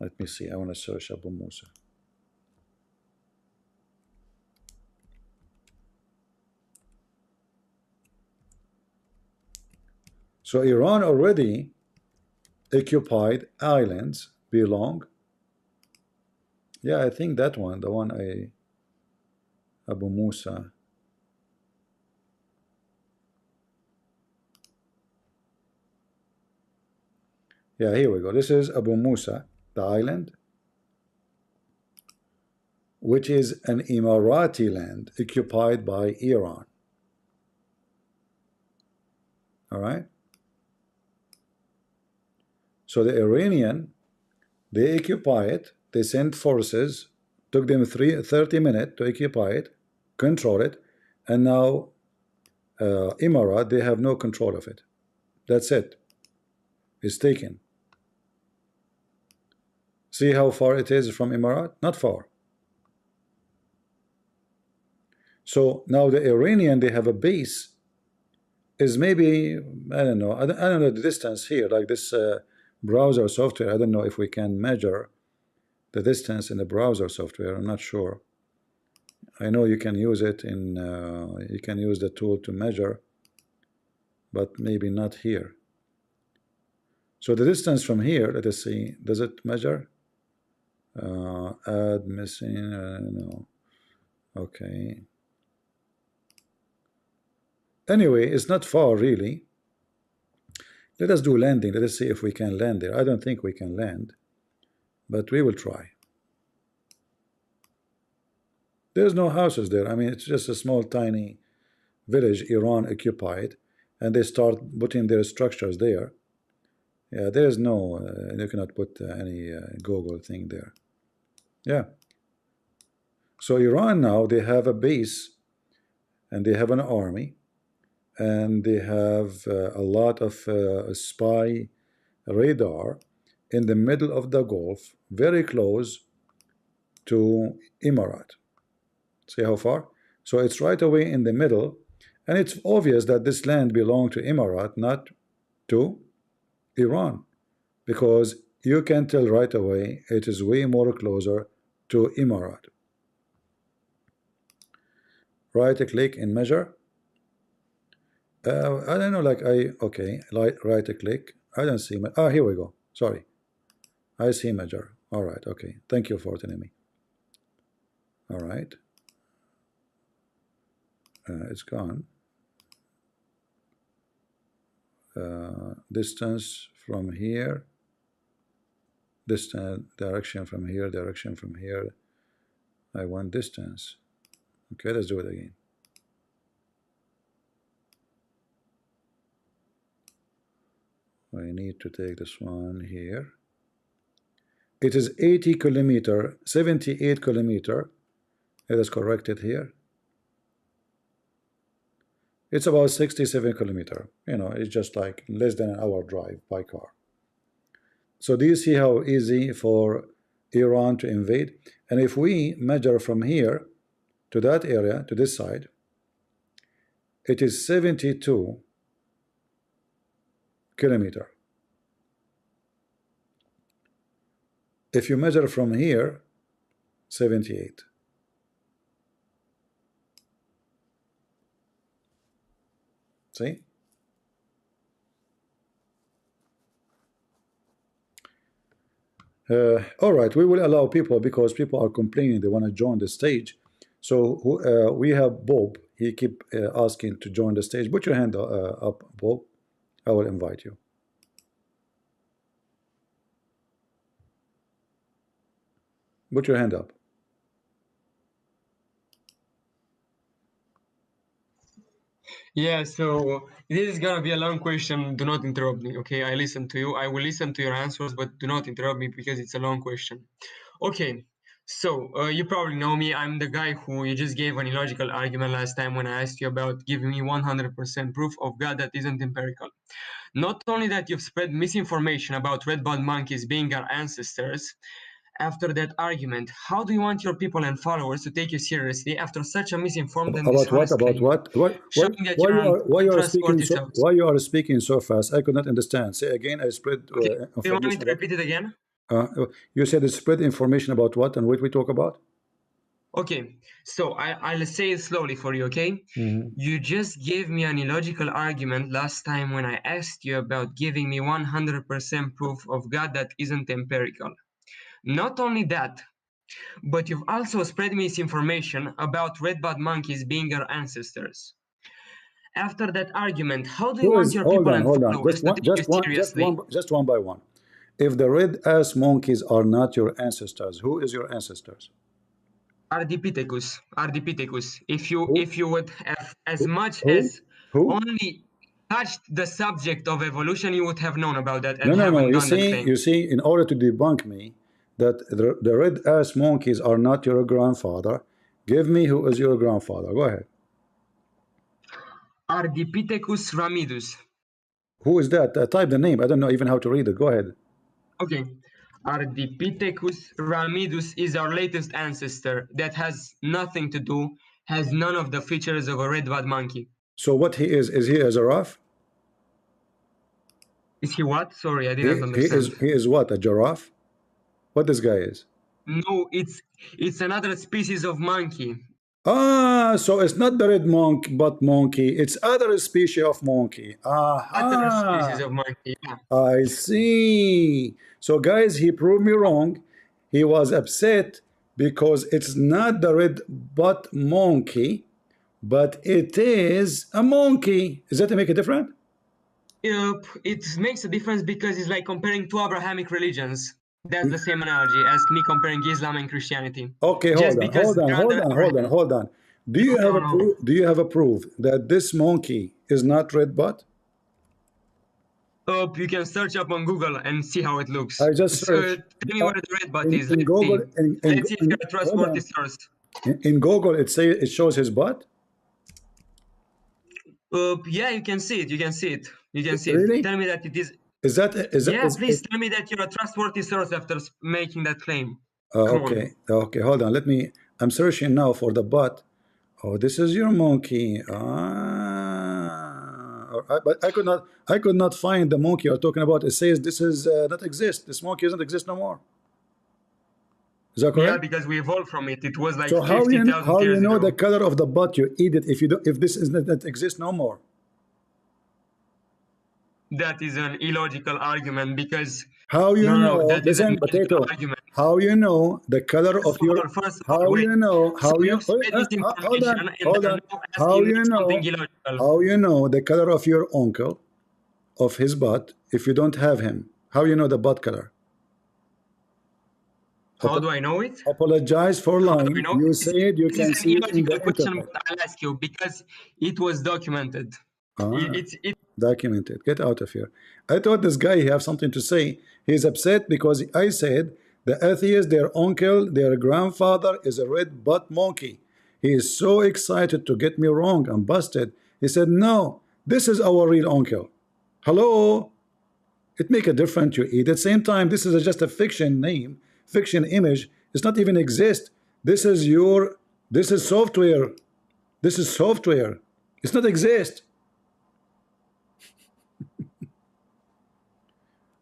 Let me see. I want to search Abu Musa. So Iran already occupied islands belong. Yeah, I think that one, the one Abu Musa. Yeah, here we go. This is Abu Musa, the island, which is an Emirati land occupied by Iran. All right. So the Iranian, they occupy it, they sent forces, took them 30 minutes to occupy it, control it, and now Emirat, they have no control of it. That's it. It's taken. See how far it is from Emirat? Not far. So now the Iranian, they have a base, is maybe, I don't know the distance here, like this browser software. I don't know if we can measure the distance in the browser software. I'm not sure. I know you can use it in you can use the tool to measure, but maybe not here. So the distance from here, let us see, does it measure? Add missing, no. Okay. Anyway, it's not far really. Let us do landing. Let us see if we can land there. I don't think we can land, but we will try. There's no houses there. I mean, it's just a small, tiny village Iran occupied, and they start putting their structures there. Yeah, there is no, you cannot put any Google thing there. Yeah. So Iran now, they have a base, and they have an army, and they have a lot of spy radar in the middle of the Gulf, very close to Emirat. See how far? So it's right away in the middle, and it's obvious that this land belonged to Emirat, not to Iran, because you can tell right away it is way more closer to Emirat. Right click and measure. I don't know, like okay, right click. I don't see. Here we go. Sorry, I see measure. All right, okay. Thank you for telling me. All right, it's gone. Distance from here. Distance, direction from here. Direction from here. I want distance. Okay, let's do it again. I need to take this one here. It is 80 kilometer, 78 kilometer. Let us correct it here. It's about 67 kilometer. You know, it's just like less than an hour drive by car. So do you see how easy for Iran to invade? And if we measure from here to that area, to this side, it is 72 kilometer. If you measure from here, 78. See? All right, we will allow people because people are complaining they want to join the stage. So we have Bob. He keep asking to join the stage. Put your hand up, Bob. I will invite you. Put your hand up. Yeah, so this is gonna be a long question. Do not interrupt me, okay? I listen to you. I will listen to your answers, but do not interrupt me because it's a long question. Okay, so you probably know me. I'm the guy who you just gave an illogical argument last time when I asked you about giving me 100% proof of God that isn't empirical. Not only that, you've spread misinformation about red-balled monkeys being our ancestors. After that argument, how do you want your people and followers to take you seriously after such a misinformed and About what? dishonest About claim? what? Showing that you're Why you are speaking untrustworthy so? source. Why you are speaking so fast? I could not understand. Say again. I spread Okay, do you want me information to about. repeat it again? You said it spread information about what and what we talk about. Okay, so I'll say it slowly for you, okay? You just gave me an illogical argument last time when I asked you about giving me 100% proof of God that isn't empirical. Not only that, but you've also spread misinformation about red-bud monkeys being our ancestors. After that argument, how do you Who want is? your people and Hold on. followers to take you seriously? Just one by one. If the red ass monkeys are not your ancestors, who is your ancestors? Ardipithecus, Ardipithecus. If Who? you would have as much Who? as Who? only touched the subject of evolution, you would have known about that No, and no, no. haven't done the claim. You see, in order to debunk me that the red ass monkeys are not your grandfather, give me who is your grandfather. Go ahead. Ardipithecus ramidus. Who is that? Type the name. I don't know even how to read it. Go ahead. Okay. Ardipithecus ramidus is our latest ancestor that has nothing to do, has none of the features of a red-bud monkey. So what he is he a giraffe? Is he what? Sorry, I didn't understand. He is what? A giraffe? What this guy is? No, it's another species of monkey. Ah, so it's not the red monk, but monkey. It's other species of monkey. Other species Aha. of monkey, yeah. I see. So guys, he proved me wrong. He was upset because it's not the red butt monkey, but it is a monkey. Is that to make a difference? It makes a difference because it's like comparing two Abrahamic religions. That's the same analogy as me comparing Islam and Christianity. Okay, Just hold on, because hold on, hold brother on, or- hold on, hold on. Do you have a no. proof? Do you have a proof that this monkey is not red butt? You can search up on Google and see how it looks. I just So, searched tell me where the red butt is. in Let's Google. see. Let's see if you're a Hold trustworthy on. source. In Google, it shows his butt. Yeah, you can see it. You can see it. You can see Really? it. Tell me that it is. Is Please tell me that you're a trustworthy source after making that claim. Come on. Okay, hold on. I'm searching now for the butt. Oh, this is your monkey. But I could not find the monkey you're talking about. It says this is not exist. This monkey doesn't exist no more. Is that correct? Yeah, because we evolved from it. It was like So 50,000 years know ago. the color of the butt you eat it if this is not exist no more? That is an illogical argument because How you know? that is an Listen, illogical potato. argument. How you know the color of your? First of all, How wait. you know? So How you? you spread misinformation Hold on, and hold then on. now How asking me you something know? illogical. How you know the color of your uncle, of his butt, if you don't have him? How you know the butt color? How do I know it? Apologize for How do lying. I know You it? said you This can is an see it in illogical the question, internet. but I'll ask you because it was documented. It Documented. Get out of here. I thought this guy have something to say. He's upset because I said the atheist, their uncle, their grandfather is a red butt monkey. He is so excited to get me wrong. I'm busted. He said, no, this is our real uncle. Hello? It make a difference you eat. At the same time, this is just a fiction name, fiction image. It's not even exist. This is software. This is software. It's not exist.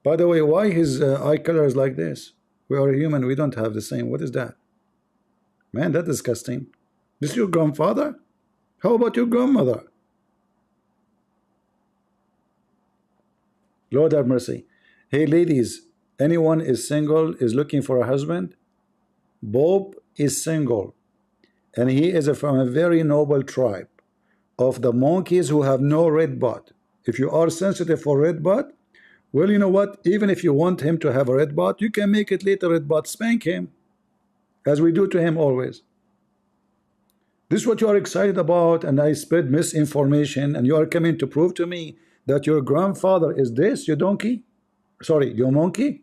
By the way, why his eye color is like this? We are human. We don't have the same. What is that? Man, that's disgusting. This is your grandfather? How about your grandmother? Lord have mercy. Hey, ladies, anyone is single, is looking for a husband? Bob is single, and he is from a very noble tribe of the monkeys who have no red butt. If you are sensitive for red butt, well, you know what? Even if you want him to have a red butt, you can make it later red butt. Spank him, as we do to him always. This is what you are excited about, and I spread misinformation, and you are coming to prove to me that your grandfather is this, you donkey? Sorry, your monkey?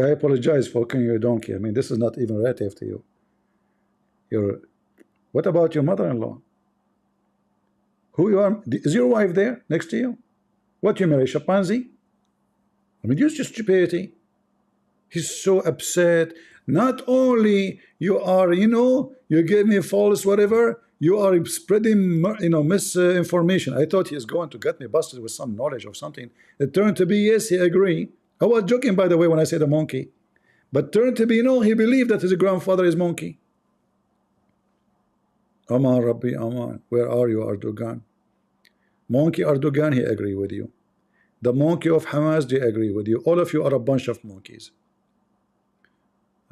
I apologize for calling you a donkey. I mean, this is not even relative to you. What about your mother-in-law? Who you are? Is your wife there next to you? What, you marry chimpanzee? I mean, use your stupidity. He's so upset. Not only you are, you gave me false whatever, you are spreading, misinformation. I thought he is going to get me busted with some knowledge or something. It turned to be, yes, he agreed. I was joking, by the way, when I said a monkey. But turned to be, no, he believed that his grandfather is monkey. Aman, Rabbi, Aman. Where are you, Erdogan? Monkey Erdogan, he agree with you. The monkey of Hamas, they agree with you. All of you are a bunch of monkeys.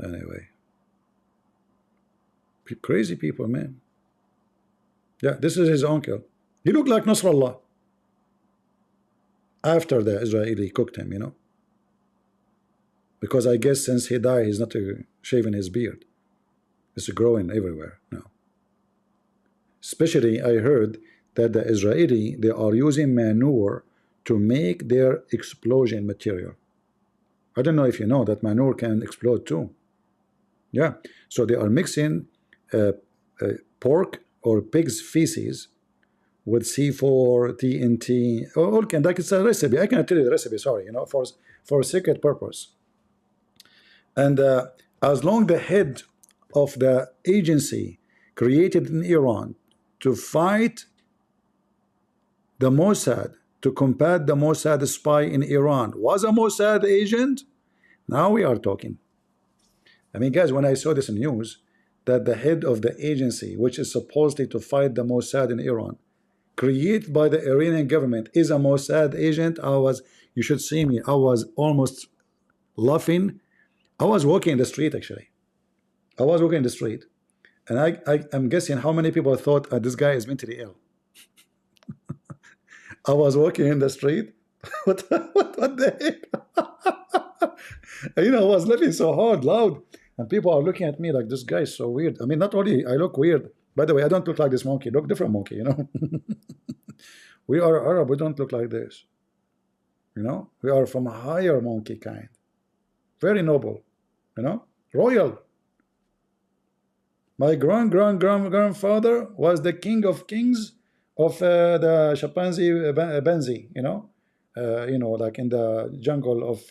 Anyway. Crazy people, man. Yeah, this is his uncle. He looked like Nasrallah. After the Israeli cooked him, Because I guess since he died, he's not shaving his beard. It's growing everywhere now. Especially, I heard that the Israeli, they are using manure to make their explosion material. I don't know if you know that manure can explode too. Yeah, so they are mixing pork or pig's feces with C4, TNT, all kind. Like it's a recipe. I cannot tell you the recipe. Sorry, for a secret purpose. And as long the head of the agency created in Iran to fight the Mossad, to combat the Mossad spy in Iran, was a Mossad agent. Now we are talking. I mean, guys, when I saw this news that the head of the agency, which is supposedly to fight the Mossad in Iran, created by the Iranian government, is a Mossad agent, you should see me, I was almost laughing. I was walking in the street, actually. I was walking in the street, and I'm guessing how many people thought this guy is mentally ill. I was walking in the street. What the heck? You know, I was laughing so hard, loud, and people are looking at me like this guy is so weird. I mean, not only I look weird. By the way, I don't look like this monkey. I look different monkey. You know, we are Arab. We don't look like this. You know, we are from a higher monkey kind, very noble. You know, royal. My grandfather was the king of kings of the chimpanzee Benzi. You know, like in the jungle of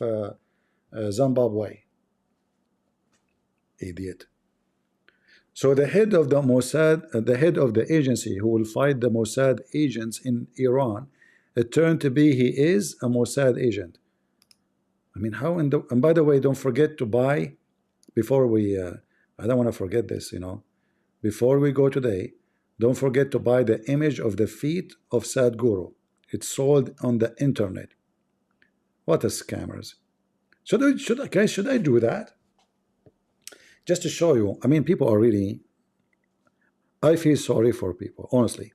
Zimbabwe. Idiot. So the head of the Mossad, the head of the agency who will fight the Mossad agents in Iran, it turned to be he is a Mossad agent. I mean, how in the, and by the way, don't forget to buy before we, I don't want to forget this, you know, before we go today, don't forget to buy the image of the feet of Sadhguru. It's sold on the internet. What a scammers. Should I do that? Just to show you, I mean, people are really, I feel sorry for people, honestly.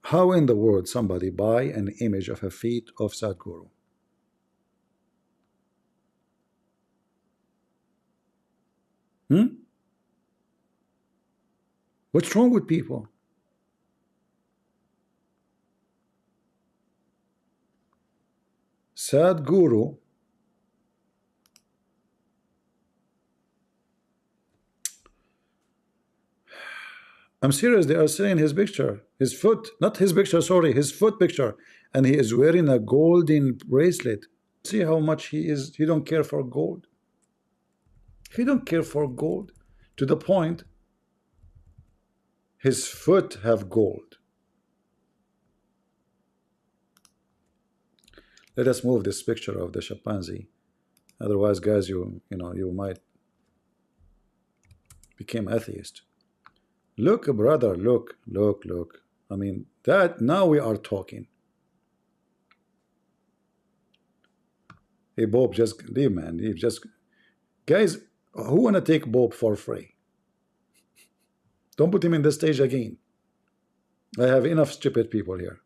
How in the world somebody buy an image of a feet of Sadhguru? What's wrong with people? Sadhguru, I'm serious, they are selling his picture, his foot, not his picture, sorry, his foot picture, and he is wearing a golden bracelet. See how much he is, he don't care for gold. He don't care for gold to the point his foot have gold. Let us move this picture of the chimpanzee. Otherwise, guys, you know, you might become atheist. Look, brother, look. I mean, that now we are talking. Hey, Bob, just leave, man. Leave, just guys, who wanna take Bob for free? Don't put him in the stage again. I have enough stupid people here.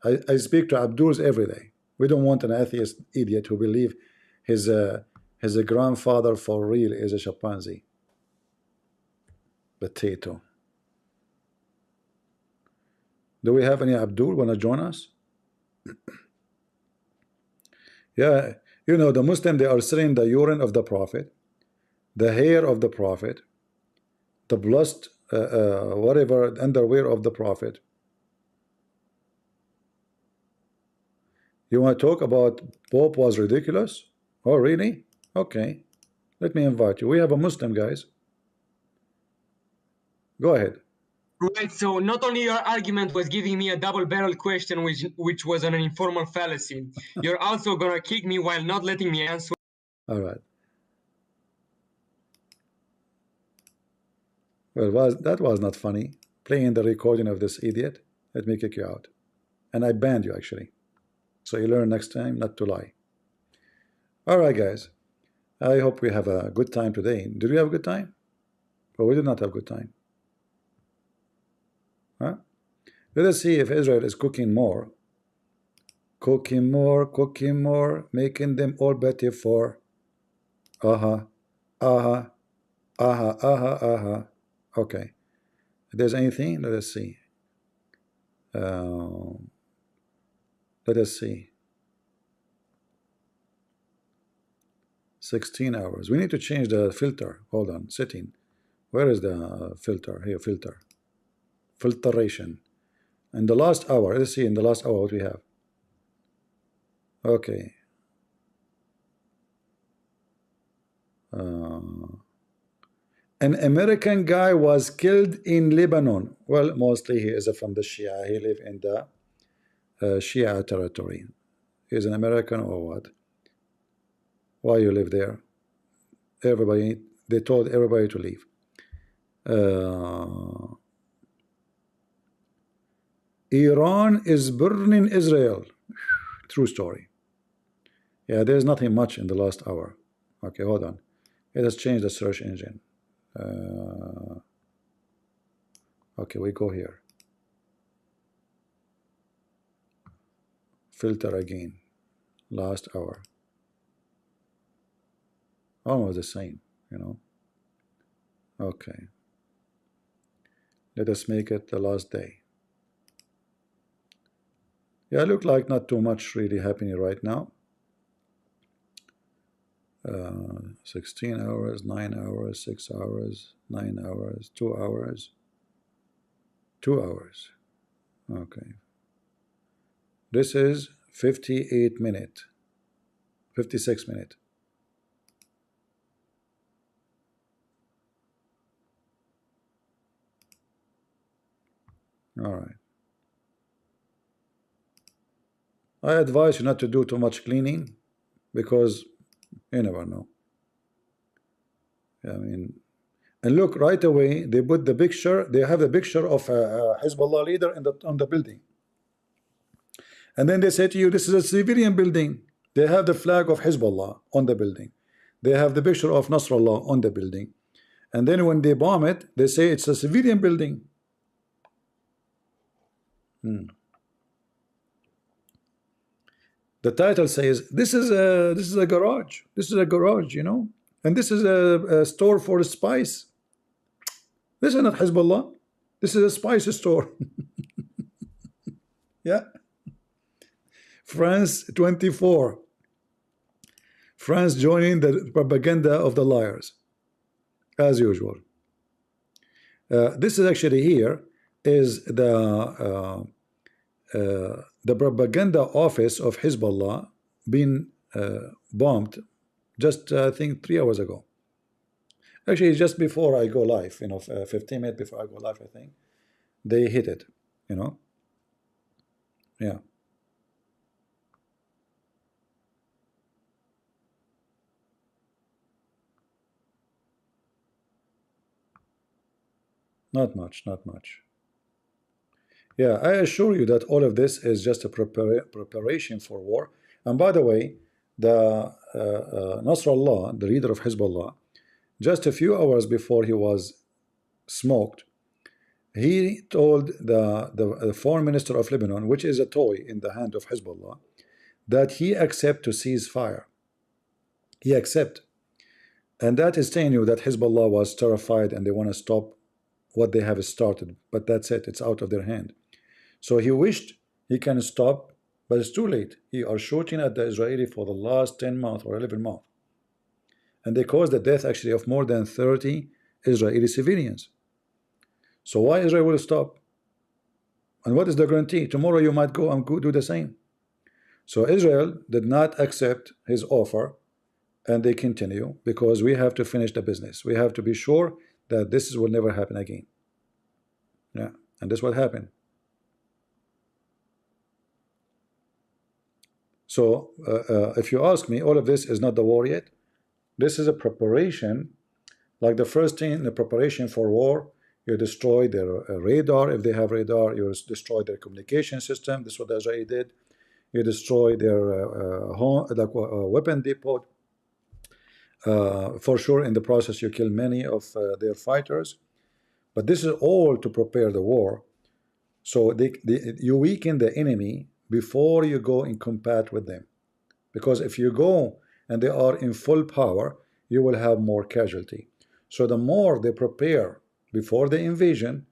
I speak to Abduls every day. We don't want an atheist idiot who believe his grandfather for real is a chimpanzee. Potato. Do we have any Abdul wanna join us? Yeah, you know, the Muslim, they are selling the urine of the Prophet, the hair of the Prophet, the blood, whatever, underwear of the Prophet. You want to talk about Pope was ridiculous? Oh, really? Okay. Let me invite you. We have a Muslim, guys. Go ahead. Right, so not only your argument was giving me a double-barrel question, which was an informal fallacy, you're also gonna kick me while not letting me answer. All right. Well, that was not funny. Playing the recording of this idiot. Let me kick you out. And I banned you, actually. So you learn next time not to lie. All right, guys. I hope we have a good time today. Did we have a good time? Well, we did not have a good time. Huh? Let us see if Israel is cooking more, making them all better for. Okay. If there's anything, let us see. Let us see. 16 hours. We need to change the filter. Hold on. Setting. Where is the filter? Here, filter. Filtration. In the last hour. Let's see in the last hour what we have. Okay. An American guy was killed in Lebanon. Well, mostly he is from the Shia. He lives in the Shia territory. He's an American or what? Why you live there? Everybody, they told everybody to leave. Iran is burning Israel. True story. Yeah, there's nothing much in the last hour. Okay, hold on. Let us change the search engine. Okay, we go here. Filter again. last hour. Almost the same, you know. Okay. Let us make it the last day. Yeah, look like not too much really happening right now. 16 hours, 9 hours, 6 hours, 9 hours, 2 hours, 2 hours. Okay. This is 58 minutes, 56 minutes. All right. I advise you not to do too much cleaning because you never know. I mean, and look, right away they put the picture. They have the picture of a Hezbollah leader in on the building, and then they say to you, "This is a civilian building." They have the flag of Hezbollah on the building. They have the picture of Nasrallah on the building, and then when they bomb it, they say it's a civilian building. The title says this is a garage. This is a garage, you know, and this is a store for spice. This is not Hezbollah. This is a spice store. Yeah. France 24. France joining the propaganda of the liars, as usual. This is actually here is the propaganda office of Hezbollah being bombed just I think 3 hours ago. Actually, just before I go live, you know, 15 minutes before I go live, I think they hit it, you know. Yeah. Not much, not much. Yeah, I assure you that all of this is just a preparation for war. And by the way, the Nasrallah, the leader of Hezbollah, just a few hours before he was smoked, he told the foreign minister of Lebanon, which is a toy in the hand of Hezbollah, that he accept to cease fire. He accept. And that is telling you that Hezbollah was terrified and they want to stop what they have started. But that's it. It's out of their hand. So he wished he can stop, but it's too late. He are shooting at the Israeli for the last 10 months or 11 months. And they caused the death actually of more than 30 Israeli civilians. So why Israel will stop? And what is the guarantee? Tomorrow you might go and do the same. So Israel did not accept his offer, and they continue because we have to finish the business. We have to be sure that this will never happen again. Yeah, and that's what happened. So if you ask me, all of this is not the war yet. This is a preparation. Like the first thing, the preparation for war, you destroy their radar. If they have radar, you destroy their communication system. This is what the Azhar did. You destroy their weapon depot. For sure, in the process, you kill many of their fighters. But this is all to prepare the war. So you weaken the enemy before you go in combat with them. Because if you go and they are in full power, you will have more casualty. So the more they prepare before the invasion,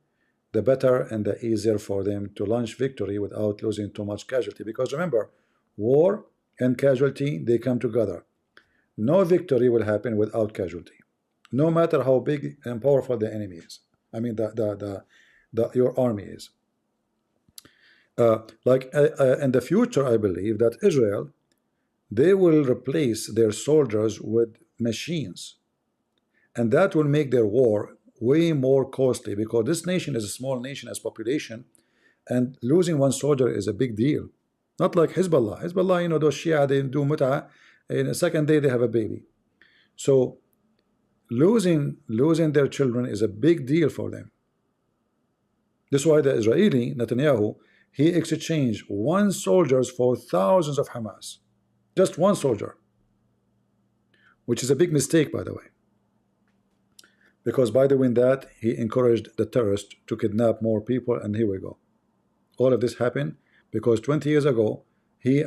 the better and the easier for them to launch victory without losing too much casualty. Because remember, war and casualty, they come together. No victory will happen without casualty, no matter how big and powerful the enemy is. I mean, your army is. In the future, I believe that Israel, they will replace their soldiers with machines, and that will make their war way more costly because this nation is a small nation as population, and losing one soldier is a big deal. Not like Hezbollah. Hezbollah, you know, those Shia, they do mut'a. In a second day, they have a baby. So losing their children is a big deal for them. That's why the Israeli, Netanyahu, he exchanged one soldier for thousands of Hamas. Just one soldier. Which is a big mistake, by the way. Because by doing that, he encouraged the terrorists to kidnap more people, and here we go. All of this happened because 20 years ago, he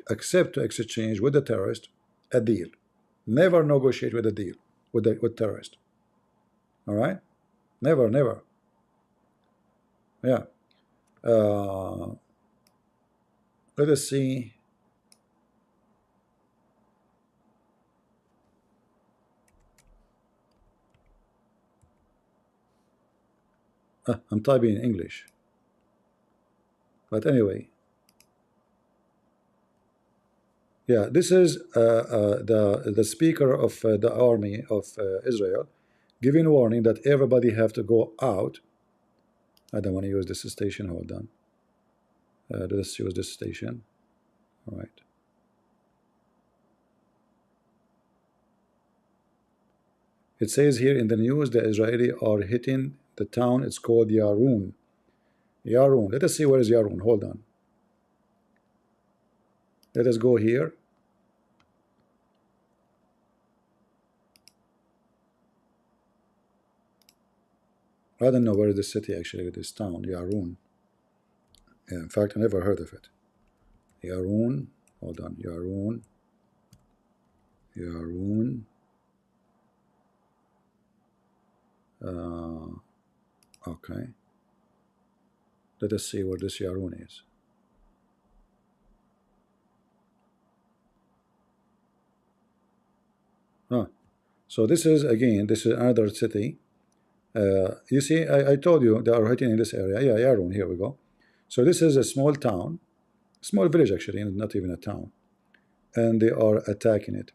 accept to exchange with the terrorist a deal. Never negotiate with a deal with terrorist. All right, never, never. Yeah. Let us see. I'm typing in English, but anyway. Yeah, this is the speaker of the army of Israel giving warning that everybody have to go out. I don't want to use this station. Hold on. Let's use this station. All right. It says here in the news the Israeli are hitting the town. It's called Yarun. Yarun. Let us see where is Yarun. Hold on. Let us go here. I don't know where is the city actually, this town, Yarun. Yeah, in fact, I never heard of it. Yarun. Hold on. Yarun. Yarun. Okay. Let us see where this Yarun is. So this is again, this is another city. You see, I told you they are hitting in this area. Yeah, Yarun, here we go. So this is a small town, small village actually, not even a town, and they are attacking it.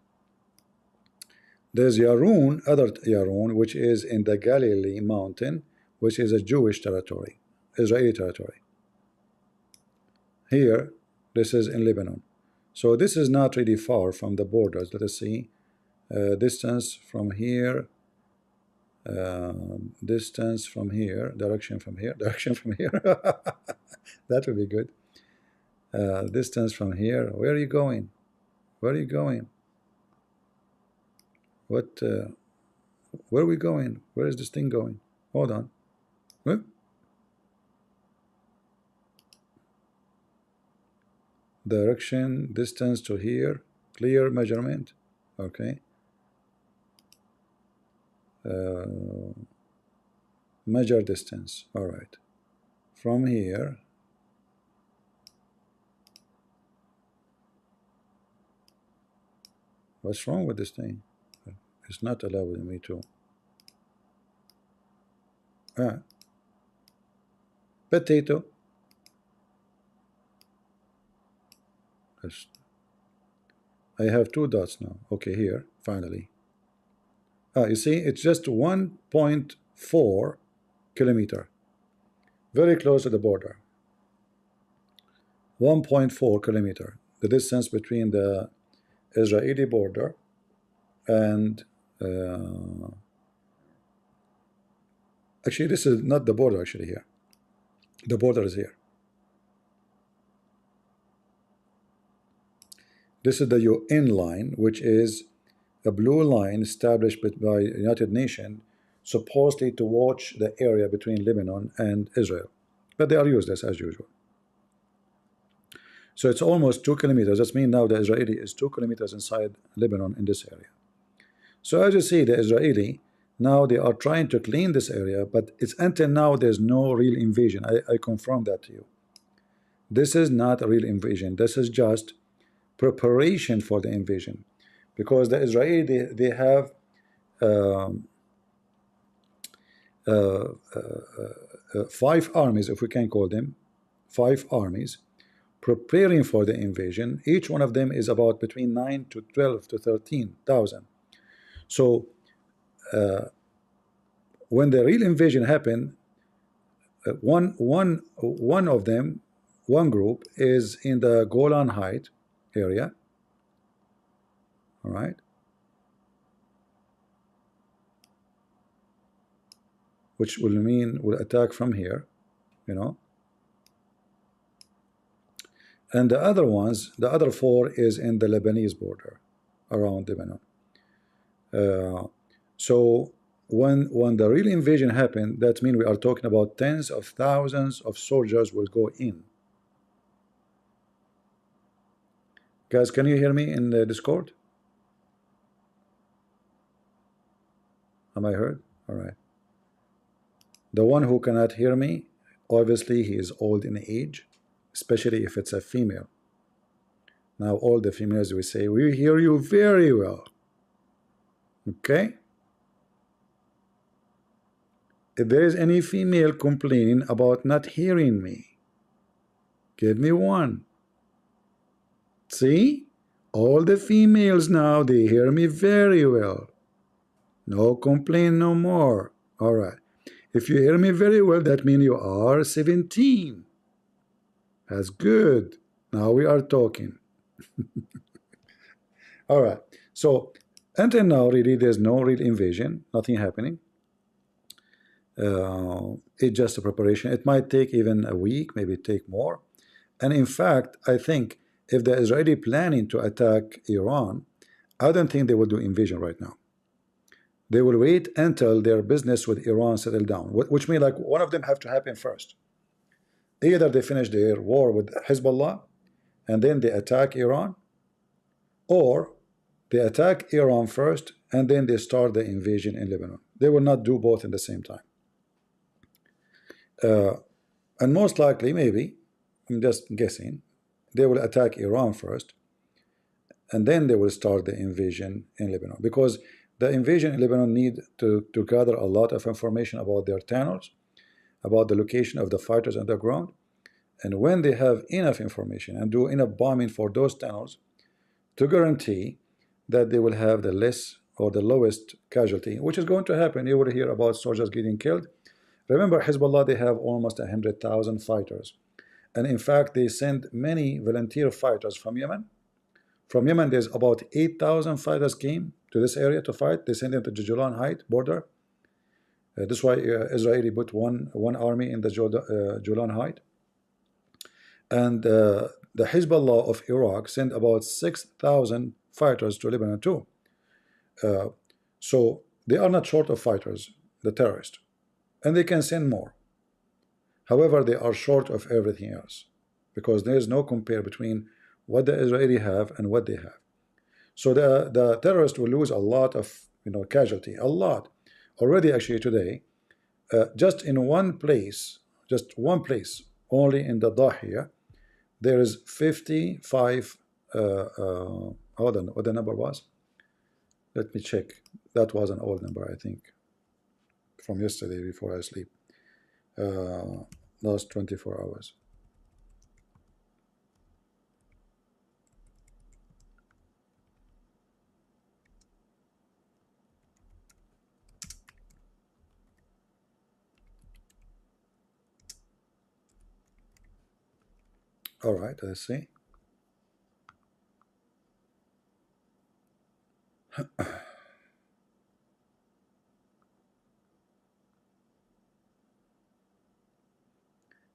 There's Yarun, other Yarun, which is in the Galilee mountain, which is a Jewish territory, Israeli territory. Here, this is in Lebanon. So this is not really far from the borders. Let us see. Distance from here, distance from here, direction from here, direction from here. That would be good. Distance from here. Where are you going? Where are you going? What? Where are we going? Where is this thing going? Hold on. What? Direction, distance to here, clear measurement. Okay. Measure distance. All right. From here. What's wrong with this thing? It's not allowing me to. Potato. I have 2 dots now. Okay, here, finally. You see, it's just 1.4 kilometer. Very close to the border. 1.4 kilometer. The distance between the Israeli border and actually this is not the border actually here. The border is here. This is the UN line, which is a blue line established by United Nations supposedly to watch the area between Lebanon and Israel, but they are useless as usual. So it's almost 2 kilometers. That means now the Israeli is 2 kilometers inside Lebanon in this area. So as you see, the Israeli now they are trying to clean this area, but it's until now there's no real invasion. I confirm that to you. This is not a real invasion. This is just preparation for the invasion, because the Israeli they have 5 armies, if we can call them 5 armies, preparing for the invasion. Each one of them is about between 9 to 12 to 13,000. So when the real invasion happened, one of them, one group is in the Golan Height area. All right. Which will mean will attack from here, you know. And the other ones, the other 4 is in the Lebanese border, around Lebanon. So when the real invasion happened, that means we are talking about tens of thousands of soldiers will go in. Guys, can you hear me in the Discord? Am I heard? All right. The one who cannot hear me, obviously he is old in age, especially if it's a female. Now all the females will say, we hear you very well. Okay? If there is any female complaining about not hearing me, give me one. See? All the females now, they hear me very well. No complaint no more. All right. If you hear me very well, that means you are 17. That's good. Now we are talking. All right. So until now, really, there's no real invasion. Nothing happening. It's just a preparation. It might take even a week, maybe take more. And in fact, I think if the Israeli planning to attack Iran, I don't think they will do invasion right now. They will wait until their business with Iran settle down, which means like one of them have to happen first. Either they finish their war with Hezbollah and then they attack Iran, or they attack Iran first and then they start the invasion in Lebanon. They will not do both in the same time. And most likely, maybe, I'm just guessing, they will attack Iran first and then they will start the invasion in Lebanon, because the invasion in Lebanon need to gather a lot of information about their tunnels, about the location of the fighters on the ground, and when they have enough information and do enough bombing for those tunnels to guarantee that they will have the less or the lowest casualty, which is going to happen. You will hear about soldiers getting killed. Remember, Hezbollah, they have almost 100,000 fighters, and in fact they send many volunteer fighters from Yemen. From Yemen, there's about 8,000 fighters came to this area to fight. They sent them to the Julan Height border. This is why Israeli put one army in the Julan Height. And the Hezbollah of Iraq sent about 6,000 fighters to Lebanon too. So they are not short of fighters, the terrorists, and they can send more. However, they are short of everything else, because there is no compare between what the Israeli have and what they have. So the terrorists will lose a lot of casualty, a lot. Already actually today, just in one place, only in the Dawah, there is 55, hold on, what the number was? Let me check. That was an old number, I think, from yesterday before I sleep. Last 24 hours. All right, let's see.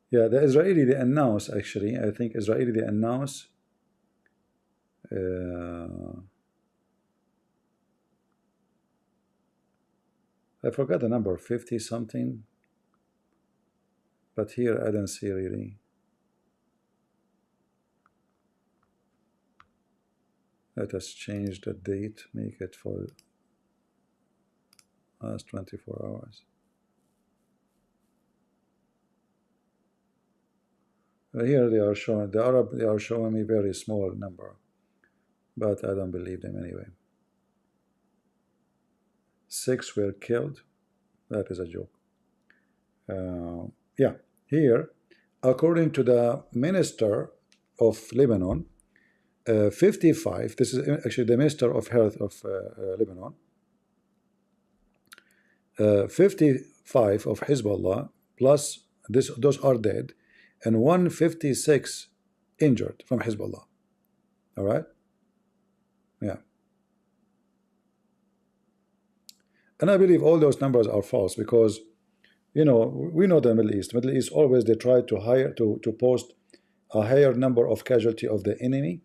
Yeah, the Israeli, they announce, actually, I think Israeli, they announce I forgot the number, 50 something, but here I don't see really. Let us change the date, make it for last 24 hours. Here they are showing, the Arab, they are showing me very small number, but I don't believe them anyway. 6 were killed. That is a joke. Yeah, here, according to the minister of Lebanon, 55, this is actually the minister of health of Lebanon, 55 of Hezbollah, plus those are dead, and 156 injured from Hezbollah. All right? Yeah. And I believe all those numbers are false, because, we know the Middle East. Middle East always they try to post a higher number of casualty of the enemy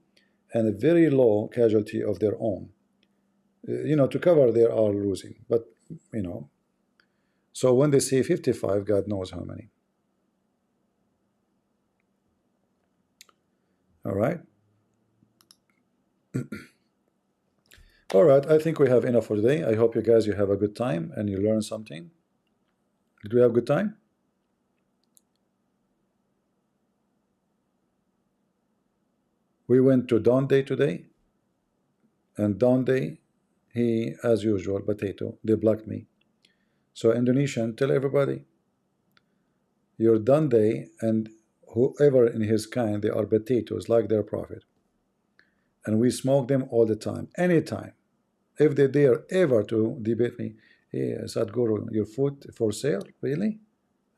and a very low casualty of their own. To cover they are losing. But, so when they say 55, God knows how many. All right. All right, I think we have enough for today. I hope you guys you have a good time and you learn something. Did we have a good time? We went to Dawn Day today, and Dawn Day, he, as usual, potato, they blocked me. So Indonesian, tell everybody, your Dawn Day and whoever in his kind, they are potatoes like their prophet. And we smoke them all the time, anytime. If they dare ever to debate me, hey, Sadhguru, your food for sale? Really?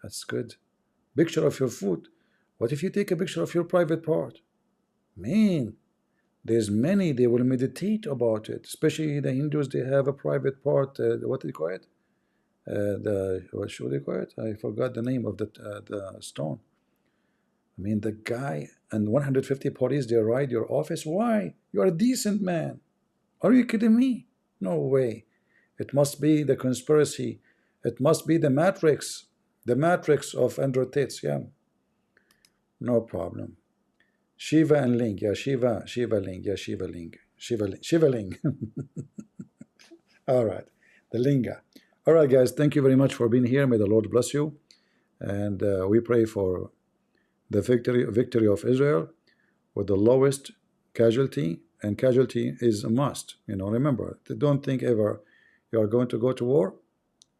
That's good. Picture of your food. What if you take a picture of your private part? Man, there's many, they will meditate about it. Especially the Hindus, they have a private part. What do they call it? What should they call it? I forgot the name of the stone. I mean, the guy and 150 police, they raid your office. Why? You are a decent man. Are you kidding me? No way. It must be the conspiracy. It must be the matrix of Andrew Tate. Yeah, no problem. Shiva and Ling. Yeah, Shiva Ling. Yeah, Shiva Ling. All right, the Linga. All right, guys, thank you very much for being here. May the Lord bless you. And we pray for the victory of Israel with the lowest casualty. And casualty is a must. Remember, don't think ever you are going to go to war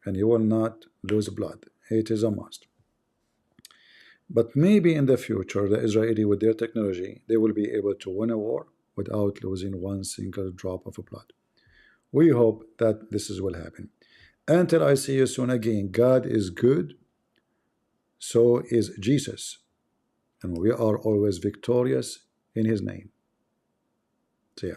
and you will not lose blood. It is a must. But maybe in the future, the Israeli, with their technology, they will be able to win a war without losing one single drop of blood. We hope that this will happen. Until I see you soon again, God is good, so is Jesus. And we are always victorious in his name. See ya.